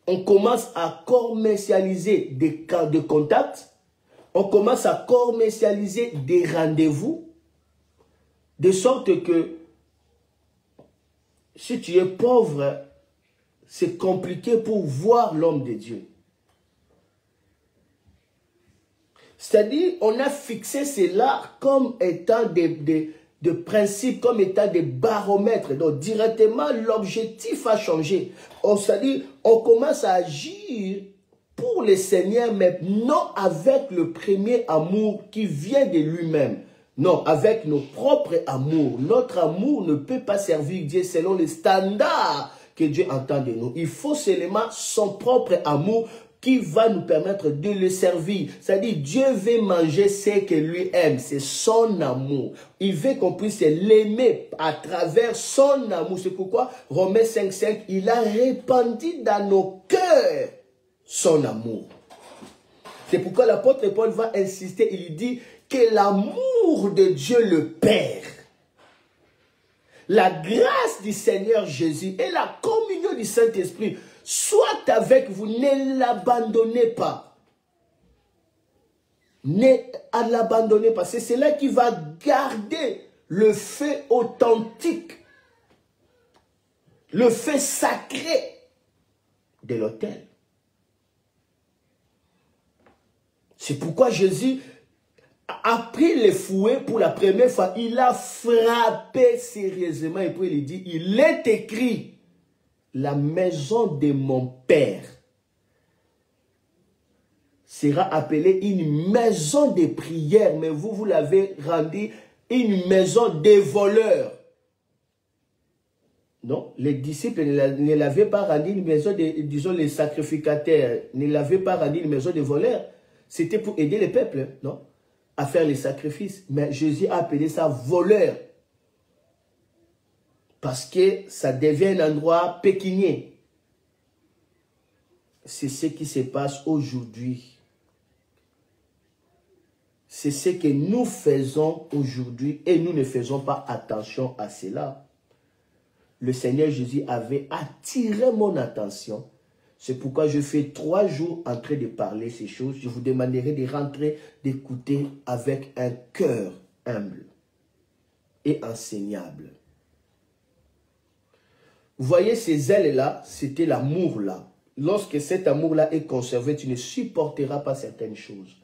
On commence à commercialiser des cas de contact. On commence à commercialiser des rendez-vous. De sorte que si tu es pauvre, c'est compliqué pour voir l'homme de Dieu. C'est-à-dire, on a fixé cela comme étant des principes, comme étant des baromètres. Donc, directement, l'objectif a changé. C'est-à-dire, on commence à agir pour le Seigneur, mais non avec le premier amour qui vient de lui-même. Non, avec nos propres amours. Notre amour ne peut pas servir Dieu selon les standards que Dieu entend de nous. Il faut seulement son propre amour qui va nous permettre de le servir. C'est-à-dire, Dieu veut manger ce que lui aime. C'est son amour. Il veut qu'on puisse l'aimer à travers son amour. C'est pourquoi, Romains 5,5, il a répandu dans nos cœurs son amour. C'est pourquoi l'apôtre Paul va insister. Il dit que l'amour de Dieu le Père, la grâce du Seigneur Jésus et la communion du Saint-Esprit soit avec vous. Ne l'abandonnez pas. Ne l'abandonnez pas. C'est cela qui va garder le feu authentique, le feu sacré de l'autel. C'est pourquoi Jésus a pris le fouet pour la première fois. Il a frappé sérieusement et puis il dit, il est écrit, la maison de mon Père sera appelée une maison de prière, mais vous l'avez rendue une maison de voleurs. Non, les disciples ne l'avaient pas rendu une maison de, disons, les sacrificateurs ne l'avaient pas rendu une maison de voleurs. C'était pour aider les peuples, non, à faire les sacrifices. Mais Jésus a appelé ça voleur. Parce que ça devient un endroit pécunier. C'est ce qui se passe aujourd'hui. C'est ce que nous faisons aujourd'hui et nous ne faisons pas attention à cela. Le Seigneur Jésus avait attiré mon attention. C'est pourquoi je fais 3 jours en train de parler ces choses. Je vous demanderai de rentrer, d'écouter avec un cœur humble et enseignable. Vous voyez ces ailes-là, c'était l'amour-là. Lorsque cet amour-là est conservé, tu ne supporteras pas certaines choses.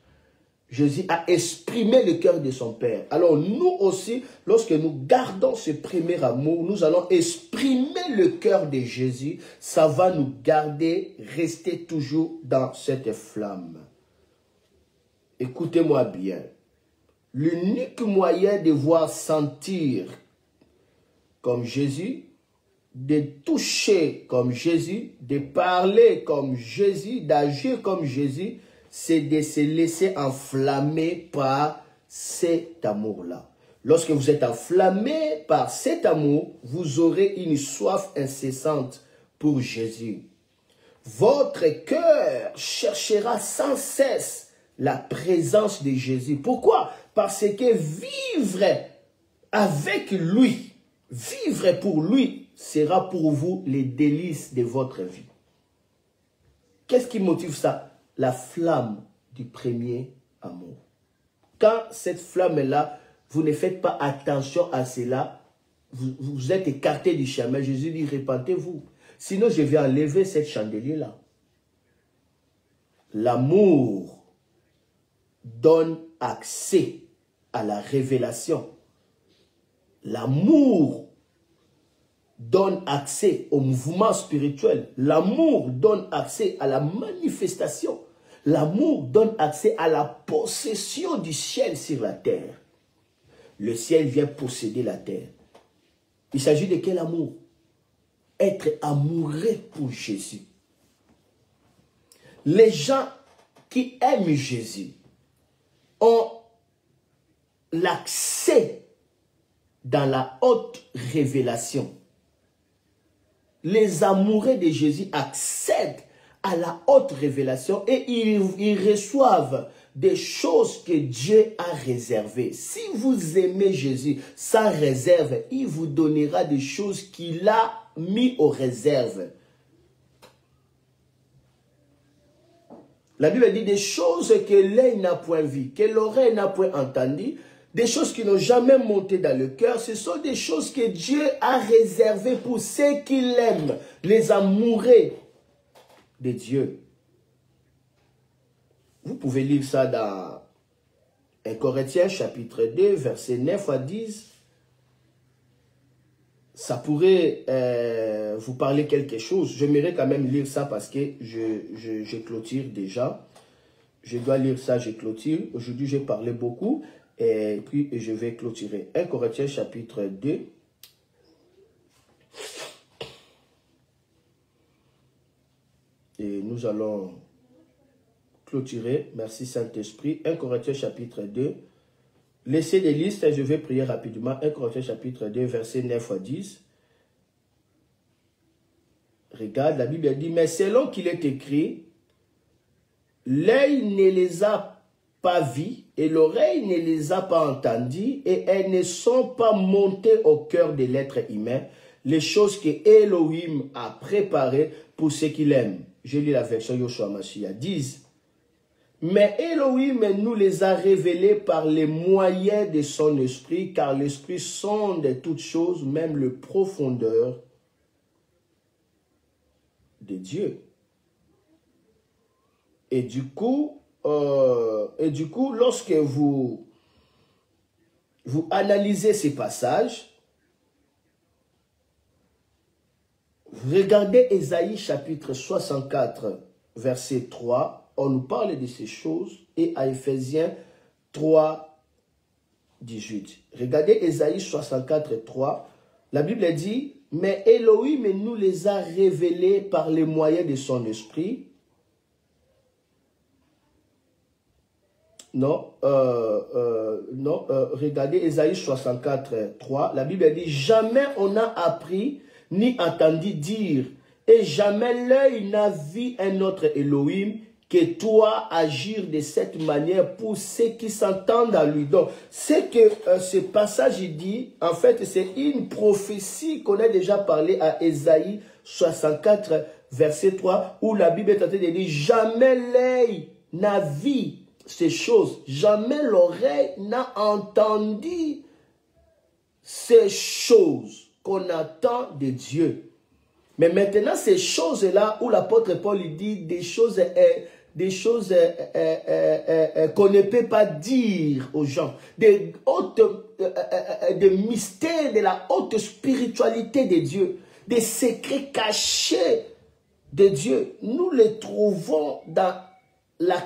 Jésus a exprimé le cœur de son Père. Alors nous aussi, lorsque nous gardons ce premier amour, nous allons exprimer le cœur de Jésus. Ça va nous garder, rester toujours dans cette flamme. Écoutez-moi bien. L'unique moyen de voir sentir comme Jésus, de toucher comme Jésus, de parler comme Jésus, d'agir comme Jésus, c'est de se laisser enflammer par cet amour-là. Lorsque vous êtes enflammé par cet amour, vous aurez une soif incessante pour Jésus. Votre cœur cherchera sans cesse la présence de Jésus. Pourquoi? Parce que vivre avec lui, vivre pour lui, sera pour vous les délices de votre vie. Qu'est-ce qui motive ça? La flamme du premier amour. Quand cette flamme-là, vous ne faites pas attention à cela, vous êtes écarté du chemin. Jésus dit, répentez-vous. Sinon, je vais enlever cette chandelier-là. L'amour donne accès à la révélation. L'amour donne accès au mouvement spirituel. L'amour donne accès à la manifestation. L'amour donne accès à la possession du ciel sur la terre. Le ciel vient posséder la terre. Il s'agit de quel amour? Être amoureux pour Jésus. Les gens qui aiment Jésus ont l'accès dans la haute révélation. Les amoureux de Jésus accèdent à la haute révélation et ils reçoivent des choses que Dieu a réservées. Si vous aimez Jésus, sa réserve, il vous donnera des choses qu'il a mis aux réserves. La Bible dit des choses que l'œil n'a point vues, que l'oreille n'a point entendues, des choses qui n'ont jamais monté dans le cœur. Ce sont des choses que Dieu a réservées pour ceux qui l'aiment, les amoureux de Dieu. Vous pouvez lire ça dans 1 Corinthiens chapitre 2, versets 9 à 10. Ça pourrait vous parler quelque chose. J'aimerais quand même lire ça parce que je clôture déjà. Je dois lire ça, je clôture. Aujourd'hui, j'ai parlé beaucoup et puis je vais clôturer. 1 Corinthiens chapitre 2. Et nous allons clôturer. Merci Saint-Esprit. 1 Corinthiens chapitre 2. Laissez des listes et je vais prier rapidement. 1 Corinthiens chapitre 2, versets 9 à 10. Regarde, la Bible dit, mais selon qu'il est écrit, l'œil ne les a pas vus et l'oreille ne les a pas entendus et elles ne sont pas montées au cœur de l'être humain, les choses que Elohim a préparées pour ceux qui l'aiment. Je lis la version Yoshua Mashiach. 10. Mais Elohim nous les a révélés par les moyens de son esprit, car l'esprit sonde toutes choses, même le profondeur de Dieu. Et du coup, lorsque vous analysez ces passages, vous regardez Ésaïe chapitre 64, verset 3, on nous parle de ces choses, et à Éphésiens 3, 18. Regardez Ésaïe 64, 3, la Bible dit, mais Elohim nous les a révélés par les moyens de son esprit. Regardez Ésaïe 64, 3. La Bible dit, jamais on n'a appris ni entendu dire, et jamais l'œil n'a vu un autre Elohim que toi agir de cette manière pour ceux qui s'entendent à lui. Donc, ce que ce passage dit, en fait, c'est une prophétie qu'on a déjà parlé à Ésaïe 64, verset 3, où la Bible est en train de dire, jamais l'œil n'a vu ces choses, jamais l'oreille n'a entendu ces choses qu'on attend de Dieu. Mais maintenant, ces choses-là, où l'apôtre Paul dit des choses qu'on ne peut pas dire aux gens, des mystères de la haute spiritualité de Dieu, des secrets cachés de Dieu, nous les trouvons dans la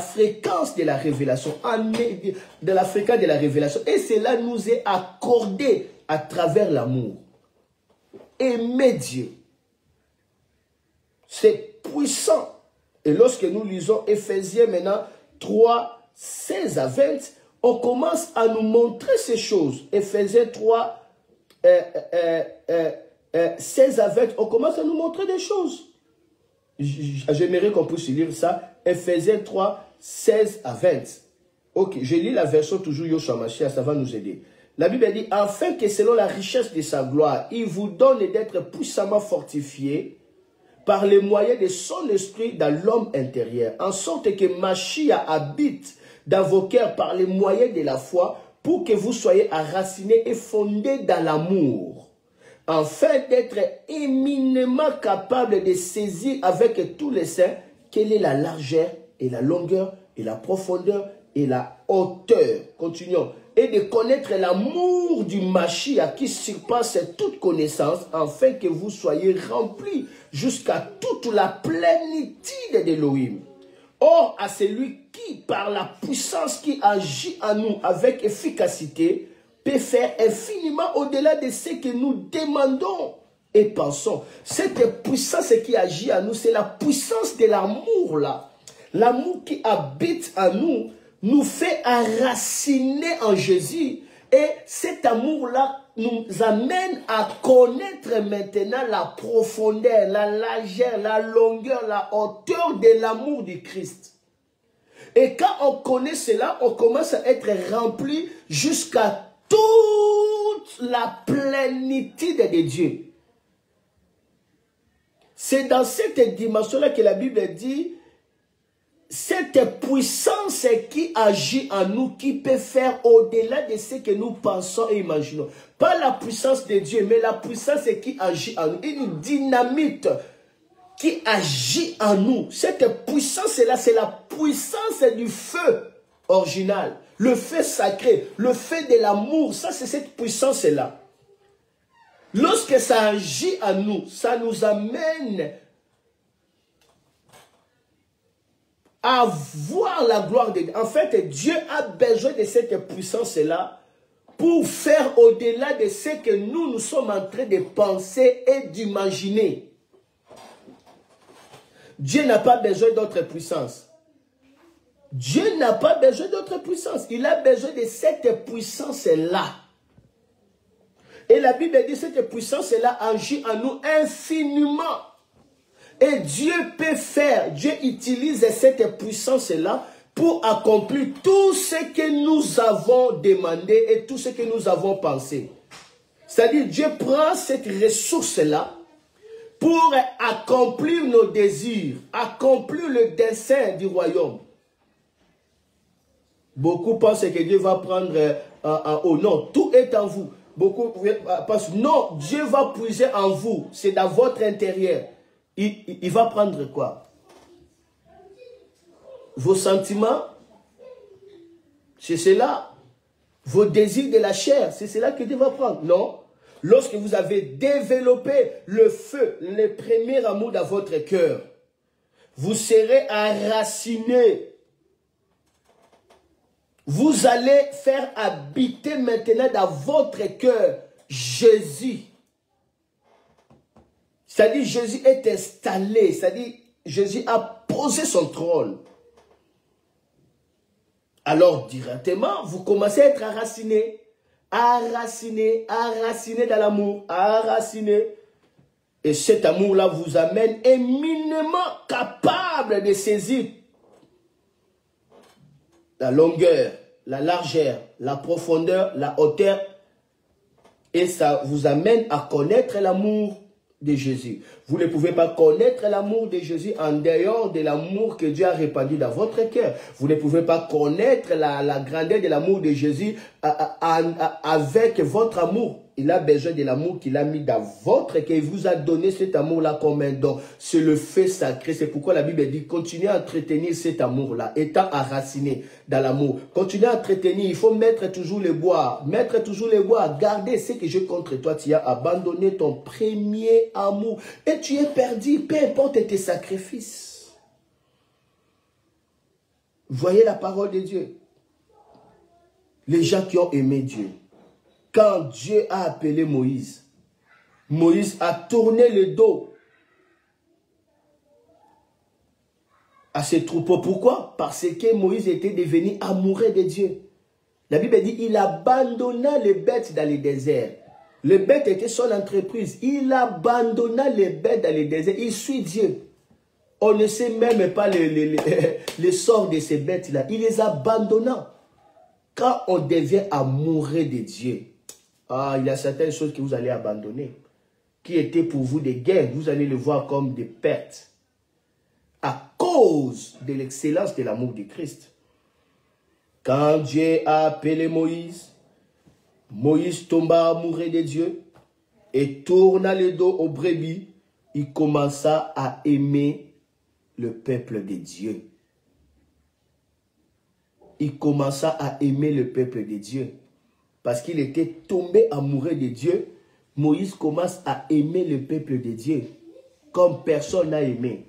fréquence de la révélation, de la fréquence de la révélation. Et cela nous est accordé à travers l'amour. Aimer Dieu, c'est puissant. Et lorsque nous lisons Éphésiens maintenant 3, 16 à 20, on commence à nous montrer ces choses. Éphésiens 3, 16 à 20, on commence à nous montrer des choses. J'aimerais qu'on puisse lire ça. Éphésiens 3, 16 à 20. Ok, je lis la version toujours Yoshua Mashiach, ça va nous aider. La Bible dit, afin que selon la richesse de sa gloire, il vous donne d'être puissamment fortifié par les moyens de son esprit dans l'homme intérieur, en sorte que Mashiach habite dans vos cœurs par les moyens de la foi, pour que vous soyez enracinés et fondés dans l'amour, afin d'être éminemment capable de saisir avec tous les saints quelle est la largeur et la longueur et la profondeur et la hauteur. Continuons. Et de connaître l'amour du Mashiach qui surpasse toute connaissance, afin que vous soyez remplis jusqu'à toute la plénitude d'Elohim. Or, à celui qui, par la puissance qui agit en nous avec efficacité, peut faire infiniment au-delà de ce que nous demandons et pensons. Cette puissance qui agit en nous, c'est la puissance de l'amour là. L'amour qui habite en nous, nous fait enraciner en Jésus. Et cet amour-là nous amène à connaître maintenant la profondeur, la largeur, la longueur, la hauteur de l'amour du Christ. Et quand on connaît cela, on commence à être rempli jusqu'à toute la plénitude de Dieu. C'est dans cette dimension-là que la Bible dit, cette puissance qui agit en nous, qui peut faire au-delà de ce que nous pensons et imaginons. Pas la puissance de Dieu, mais la puissance qui agit en nous. Une dynamite qui agit en nous. Cette puissance-là, c'est la puissance du feu original. Le feu sacré, le feu de l'amour. Ça, c'est cette puissance-là. Lorsque ça agit en nous, ça nous amène à voir la gloire de Dieu. En fait, Dieu a besoin de cette puissance-là pour faire au-delà de ce que nous sommes en train de penser et d'imaginer. Dieu n'a pas besoin d'autre puissance. Dieu n'a pas besoin d'autre puissance. Il a besoin de cette puissance-là. Et la Bible dit que cette puissance-là agit en nous infiniment. Et Dieu peut faire, Dieu utilise cette puissance-là pour accomplir tout ce que nous avons demandé et tout ce que nous avons pensé. C'est-à-dire, Dieu prend cette ressource-là pour accomplir nos désirs, accomplir le dessein du royaume. Beaucoup pensent que Dieu va prendre oh non, tout est en vous. Beaucoup pensent non, Dieu va puiser en vous, c'est dans votre intérieur. Il va prendre quoi? Vos sentiments, c'est cela. Vos désirs de la chair, c'est cela que Dieu va prendre. Non. Lorsque vous avez développé le feu, le premier amour dans votre cœur, vous serez enraciné. Vous allez faire habiter maintenant dans votre cœur Jésus. C'est-à-dire Jésus est installé, c'est-à-dire Jésus a posé son trône. Alors directement, vous commencez à être enraciné, enraciné, enraciné dans l'amour, enraciné. Et cet amour-là vous amène éminemment capable de saisir la longueur, la largeur, la profondeur, la hauteur. Et ça vous amène à connaître l'amour de Jésus. Vous ne pouvez pas connaître l'amour de Jésus en dehors de l'amour que Dieu a répandu dans votre cœur. Vous ne pouvez pas connaître la grandeur de l'amour de Jésus avec votre amour. Il a besoin de l'amour qu'il a mis dans votre cœur. Il vous a donné cet amour-là comme un don. C'est le fait sacré. C'est pourquoi la Bible dit, continuez à entretenir cet amour-là, étant enraciné dans l'amour. Continuez à entretenir. Il faut mettre toujours les bois. Mettre toujours les bois. Gardez ce que j'ai contre toi. Tu as abandonné ton premier amour. Et tu es perdu, peu importe tes sacrifices. Voyez la parole de Dieu. Les gens qui ont aimé Dieu. Quand Dieu a appelé Moïse, Moïse a tourné le dos à ses troupeaux. Pourquoi? Parce que Moïse était devenu amoureux de Dieu. La Bible dit, il abandonna les bêtes dans les déserts. Les bêtes étaient son entreprise. Il abandonna les bêtes dans les déserts. Il suit Dieu. On ne sait même pas le sort de ces bêtes-là. Il les abandonna. Quand on devient amoureux de Dieu, il y a certaines choses que vous allez abandonner, qui étaient pour vous des gains, vous allez les voir comme des pertes, à cause de l'excellence de l'amour de Christ. Quand Dieu a appelé Moïse, Moïse tomba amoureux de Dieu et tourna le dos aux brebis. Il commença à aimer le peuple de Dieu. Il commença à aimer le peuple de Dieu. Parce qu'il était tombé amoureux de Dieu, Moïse commence à aimer le peuple de Dieu comme personne n'a aimé.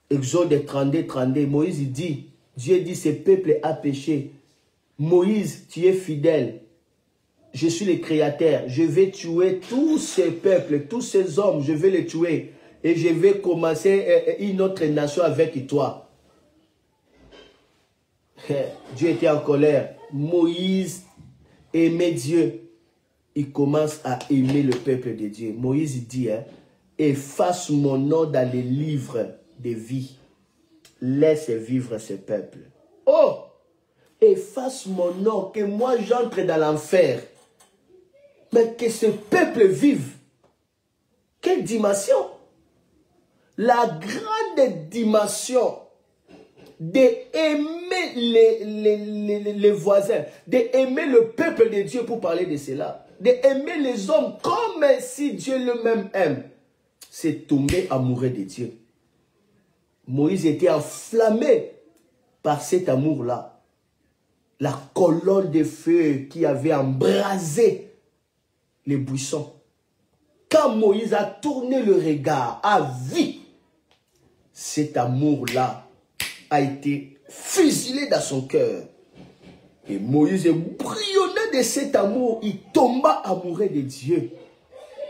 Exode 32, 32, Moïse dit, Dieu dit, ce peuple a péché. Moïse, tu es fidèle. Je suis le créateur. Je vais tuer tous ces peuples, tous ces hommes, je vais les tuer. Et je vais commencer une autre nation avec toi. Dieu était en colère. Moïse aimait Dieu. Il commence à aimer le peuple de Dieu. Moïse dit, efface mon nom dans les livres de vie. Laisse vivre ce peuple. Oh! Efface mon nom, que moi j'entre dans l'enfer. Mais que ce peuple vive. Quelle dimension? La grande dimension d'aimer les voisins, d'aimer le peuple de Dieu pour parler de cela, d'aimer les hommes comme si Dieu lui-même aime, c'est tomber amoureux de Dieu. Moïse était enflammé par cet amour-là. La colonne de feu qui avait embrasé les buissons. Quand Moïse a tourné le regard, a vu cet amour-là a été fusilé dans son cœur. Et Moïse, bouillonnant de cet amour, il tomba amoureux de Dieu.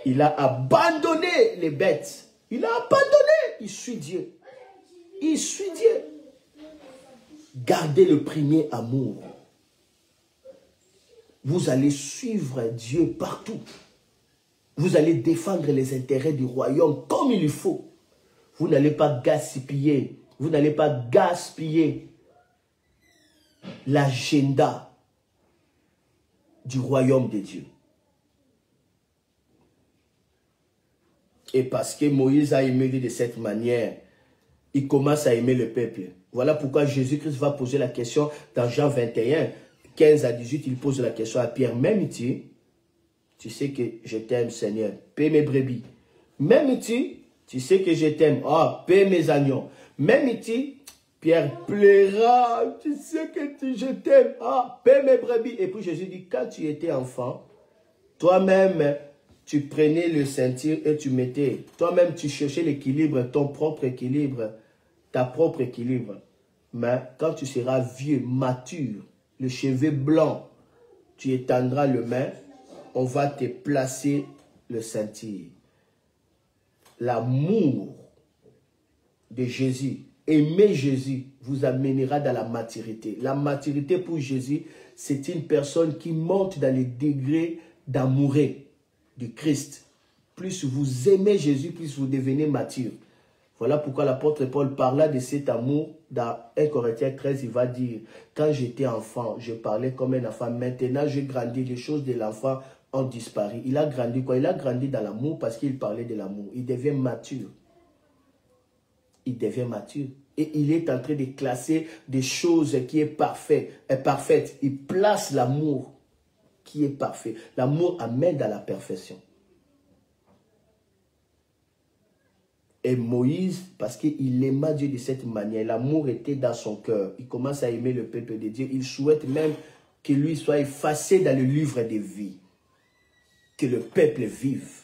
Il a abandonné les bêtes. Il a abandonné, il suit Dieu. il suit Dieu. Gardez le premier amour. Vous allez suivre Dieu partout. Vous allez défendre les intérêts du royaume comme il faut. Vous n'allez pas gaspiller. Vous n'allez pas gaspiller l'agenda du royaume de Dieu. Et parce que Moïse a aimé de cette manière, il commence à aimer le peuple. Voilà pourquoi Jésus-Christ va poser la question dans Jean 21, 15 à 18, il pose la question à Pierre. M'aimes-tu? Tu sais que je t'aime, Seigneur. Paie mes brebis. M'aimes-tu? Tu sais que je t'aime. Ah, paie mes agneaux. M'aimes-tu? Pierre plaira. Tu sais que je t'aime. Ah, paie mes brebis. Et puis Jésus dit, quand tu étais enfant, toi-même, tu prenais le ceinture et tu mettais. Toi-même, tu cherchais l'équilibre, ton propre équilibre, ta propre équilibre. Mais quand tu seras vieux, mature, le cheveu blanc, tu étendras le main, on va te placer le ceinture. L'amour de Jésus, aimer Jésus, vous amènera dans la maturité. La maturité pour Jésus, c'est une personne qui monte dans les degrés d'amour du Christ. Plus vous aimez Jésus, plus vous devenez mature. Voilà pourquoi l'apôtre Paul parla de cet amour dans 1 Corinthiens 13, il va dire, quand j'étais enfant, je parlais comme un enfant. Maintenant, j'ai grandi, les choses de l'enfant ont disparu. Il a grandi quoi? Il a grandi dans l'amour parce qu'il parlait de l'amour. Il devient mature. Il devient mature. Et il est en train de classer des choses qui est parfaite. Il place l'amour qui est parfait. L'amour amène à la perfection. Et Moïse, parce qu'il aima Dieu de cette manière, l'amour était dans son cœur. Il commence à aimer le peuple de Dieu. Il souhaite même que lui soit effacé dans le livre de vie. Que le peuple vive.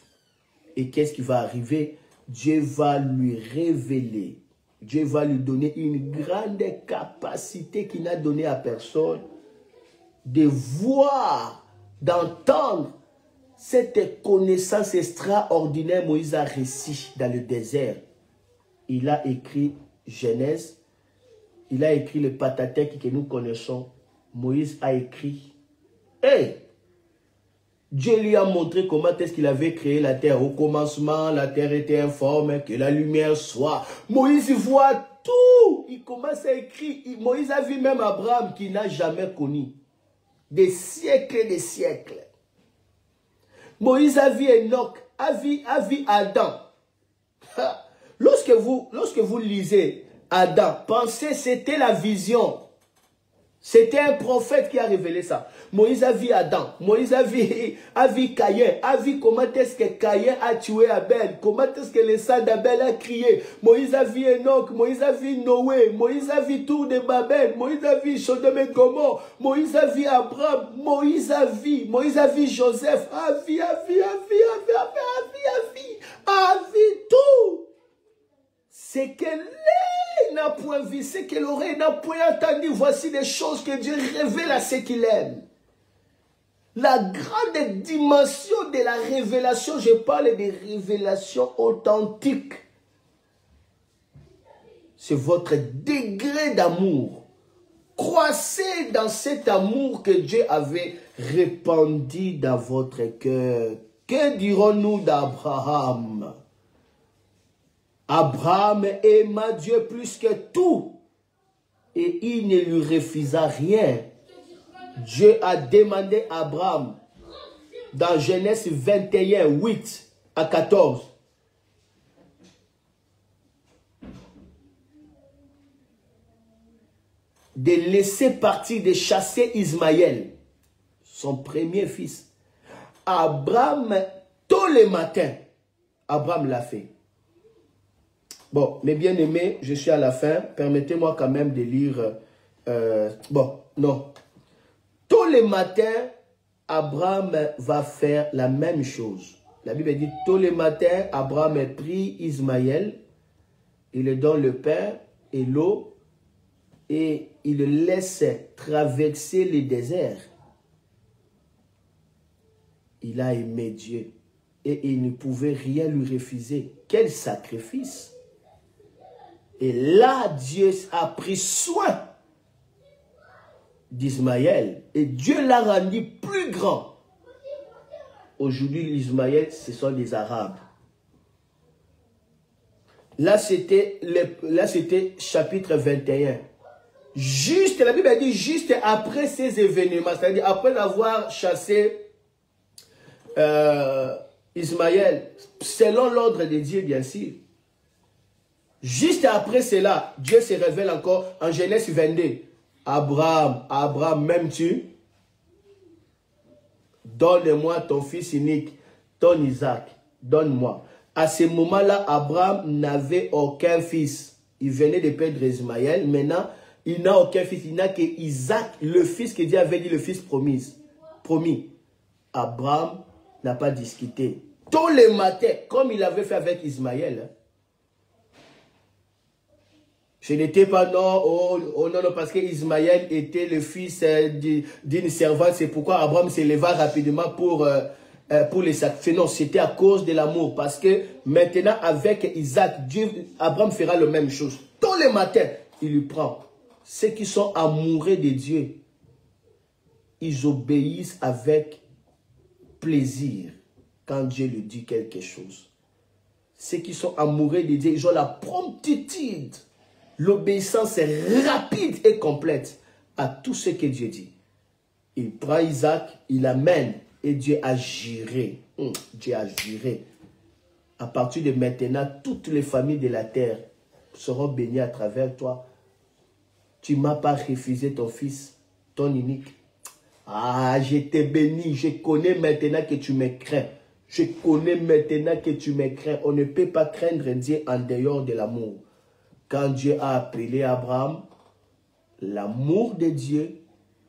Et qu'est-ce qui va arriver? Dieu va lui révéler. Dieu va lui donner une grande capacité qu'il n'a donnée à personne. De voir, d'entendre cette connaissance extraordinaire. Moïse a réussi dans le désert. Il a écrit Genèse. Il a écrit le Pentateuque que nous connaissons. Moïse a écrit. Hey! Dieu lui a montré comment est-ce qu'il avait créé la terre. Au commencement, la terre était informe, que la lumière soit. Moïse voit tout. Il commence à écrire. Moïse a vu même Abraham qu'il n'a jamais connu. Des siècles et des siècles. Moïse a vu Enoch, a vu Adam. Lorsque vous lisez Adam, pensez c'était la vision. C'était un prophète qui a révélé ça. Moïse a vu Adam. Moïse a vu Caïn. A vu comment est-ce que Caïn a tué Abel. Comment est-ce que le sang d'Abel a crié. Moïse a vu Enoch. Moïse a vu Noé. Moïse a vu Tour de Babel. Moïse a vu Sodome et Gomorrhe. Moïse a vu Abraham. Moïse a vu Joseph. A vu tout. C'est que l'œil n'a point vu, c'est que l'oreille n'a point entendu. Voici des choses que Dieu révèle à ceux qu'il aime. La grande dimension de la révélation, je parle de révélation authentique. C'est votre degré d'amour. Croissez dans cet amour que Dieu avait répandu dans votre cœur. Que dirons-nous d'Abraham? Abraham aima Dieu plus que tout et il ne lui refusa rien. Dieu a demandé à Abraham dans Genèse 21, 8 à 14. De laisser partir, de chasser Ismaël, son premier fils. Abraham, tous les matins, Abraham l'a fait. Bon, mes bien-aimés, je suis à la fin. Permettez-moi quand même de lire... Tous les matins, Abraham va faire la même chose. La Bible dit, tous les matins, Abraham prie Ismaël. Il lui donne le pain et l'eau. Et il le laisse traverser le désert. Il a aimé Dieu. Et il ne pouvait rien lui refuser. Quel sacrifice! Et là, Dieu a pris soin d'Ismaël. Et Dieu l'a rendu plus grand. Aujourd'hui, l'Ismaël, ce sont les Arabes. Là, c'était chapitre 21. Juste, la Bible a dit, juste après ces événements, c'est-à-dire après avoir chassé Ismaël, selon l'ordre de Dieu, bien sûr. Juste après cela, Dieu se révèle encore en Genèse 22. Abraham, m'aimes-tu? Donne-moi ton fils unique, ton Isaac, donne-moi. À ce moment-là, Abraham n'avait aucun fils. Il venait de perdre Ismaël. Maintenant, il n'a aucun fils. Il n'a que Isaac, le fils que Dieu avait dit, le fils promis. Abraham n'a pas discuté. Tous les matins, comme il avait fait avec Ismaël. Ce n'était pas non, non, parce que Ismaël était le fils d'une servante. C'est pourquoi Abraham s'éleva rapidement pour les sacrifier. Non, c'était à cause de l'amour. Parce que maintenant, avec Isaac, Abraham fera la même chose. Tous les matins, il lui prend. Ceux qui sont amoureux de Dieu, ils obéissent avec plaisir quand Dieu lui dit quelque chose. Ceux qui sont amoureux de Dieu, ils ont la promptitude. L'obéissance est rapide et complète à tout ce que Dieu dit. Il prend Isaac, il l'amène et Dieu a juré. Dieu a juré. À partir de maintenant, toutes les familles de la terre seront bénies à travers toi. Tu ne m'as pas refusé ton fils, ton unique. Ah, je t'ai béni. Je connais maintenant que tu me crains. Je connais maintenant que tu me crains. On ne peut pas craindre Dieu en dehors de l'amour. Quand Dieu a appelé Abraham, l'amour de Dieu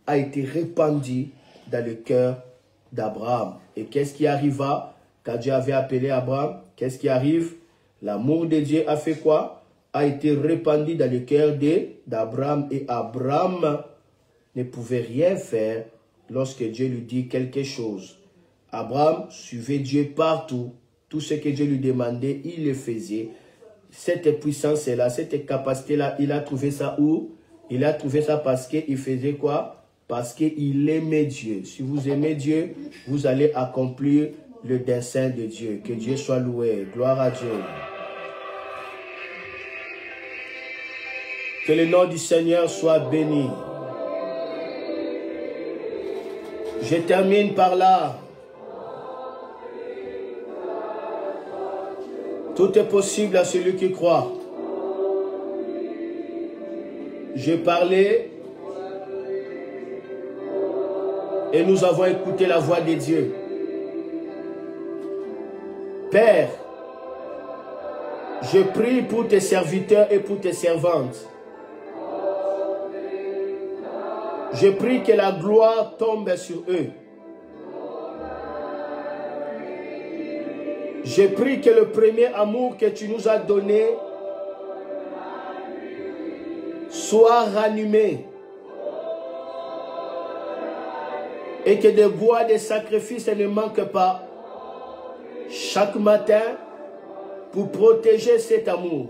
a été répandu dans le cœur d'Abraham. Et qu'est-ce qui arriva quand Dieu avait appelé Abraham? Qu'est-ce qui arrive? L'amour de Dieu a fait quoi? A été répandu dans le cœur d'Abraham. Et Abraham ne pouvait rien faire lorsque Dieu lui dit quelque chose. Abraham suivait Dieu partout. Tout ce que Dieu lui demandait, il le faisait. Cette puissance-là, cette capacité-là, il a trouvé ça où? Il a trouvé ça parce qu'il faisait quoi? Parce qu'il aimait Dieu. Si vous aimez Dieu, vous allez accomplir le dessein de Dieu. Que Dieu soit loué. Gloire à Dieu. Que le nom du Seigneur soit béni. Je termine par là. Tout est possible à celui qui croit. J'ai parlé et nous avons écouté la voix de Dieu. Père, je prie pour tes serviteurs et pour tes servantes. Je prie que la gloire tombe sur eux. Je prie que le premier amour que tu nous as donné soit ranimé. Et que des bois de sacrifices ne manquent pas chaque matin pour protéger cet amour.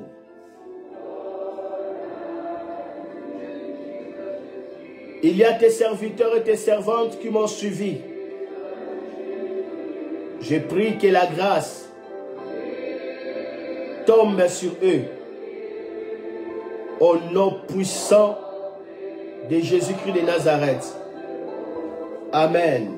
Il y a tes serviteurs et tes servantes qui m'ont suivi. Je prie que la grâce tombe sur eux. Au nom puissant de Jésus-Christ de Nazareth. Amen.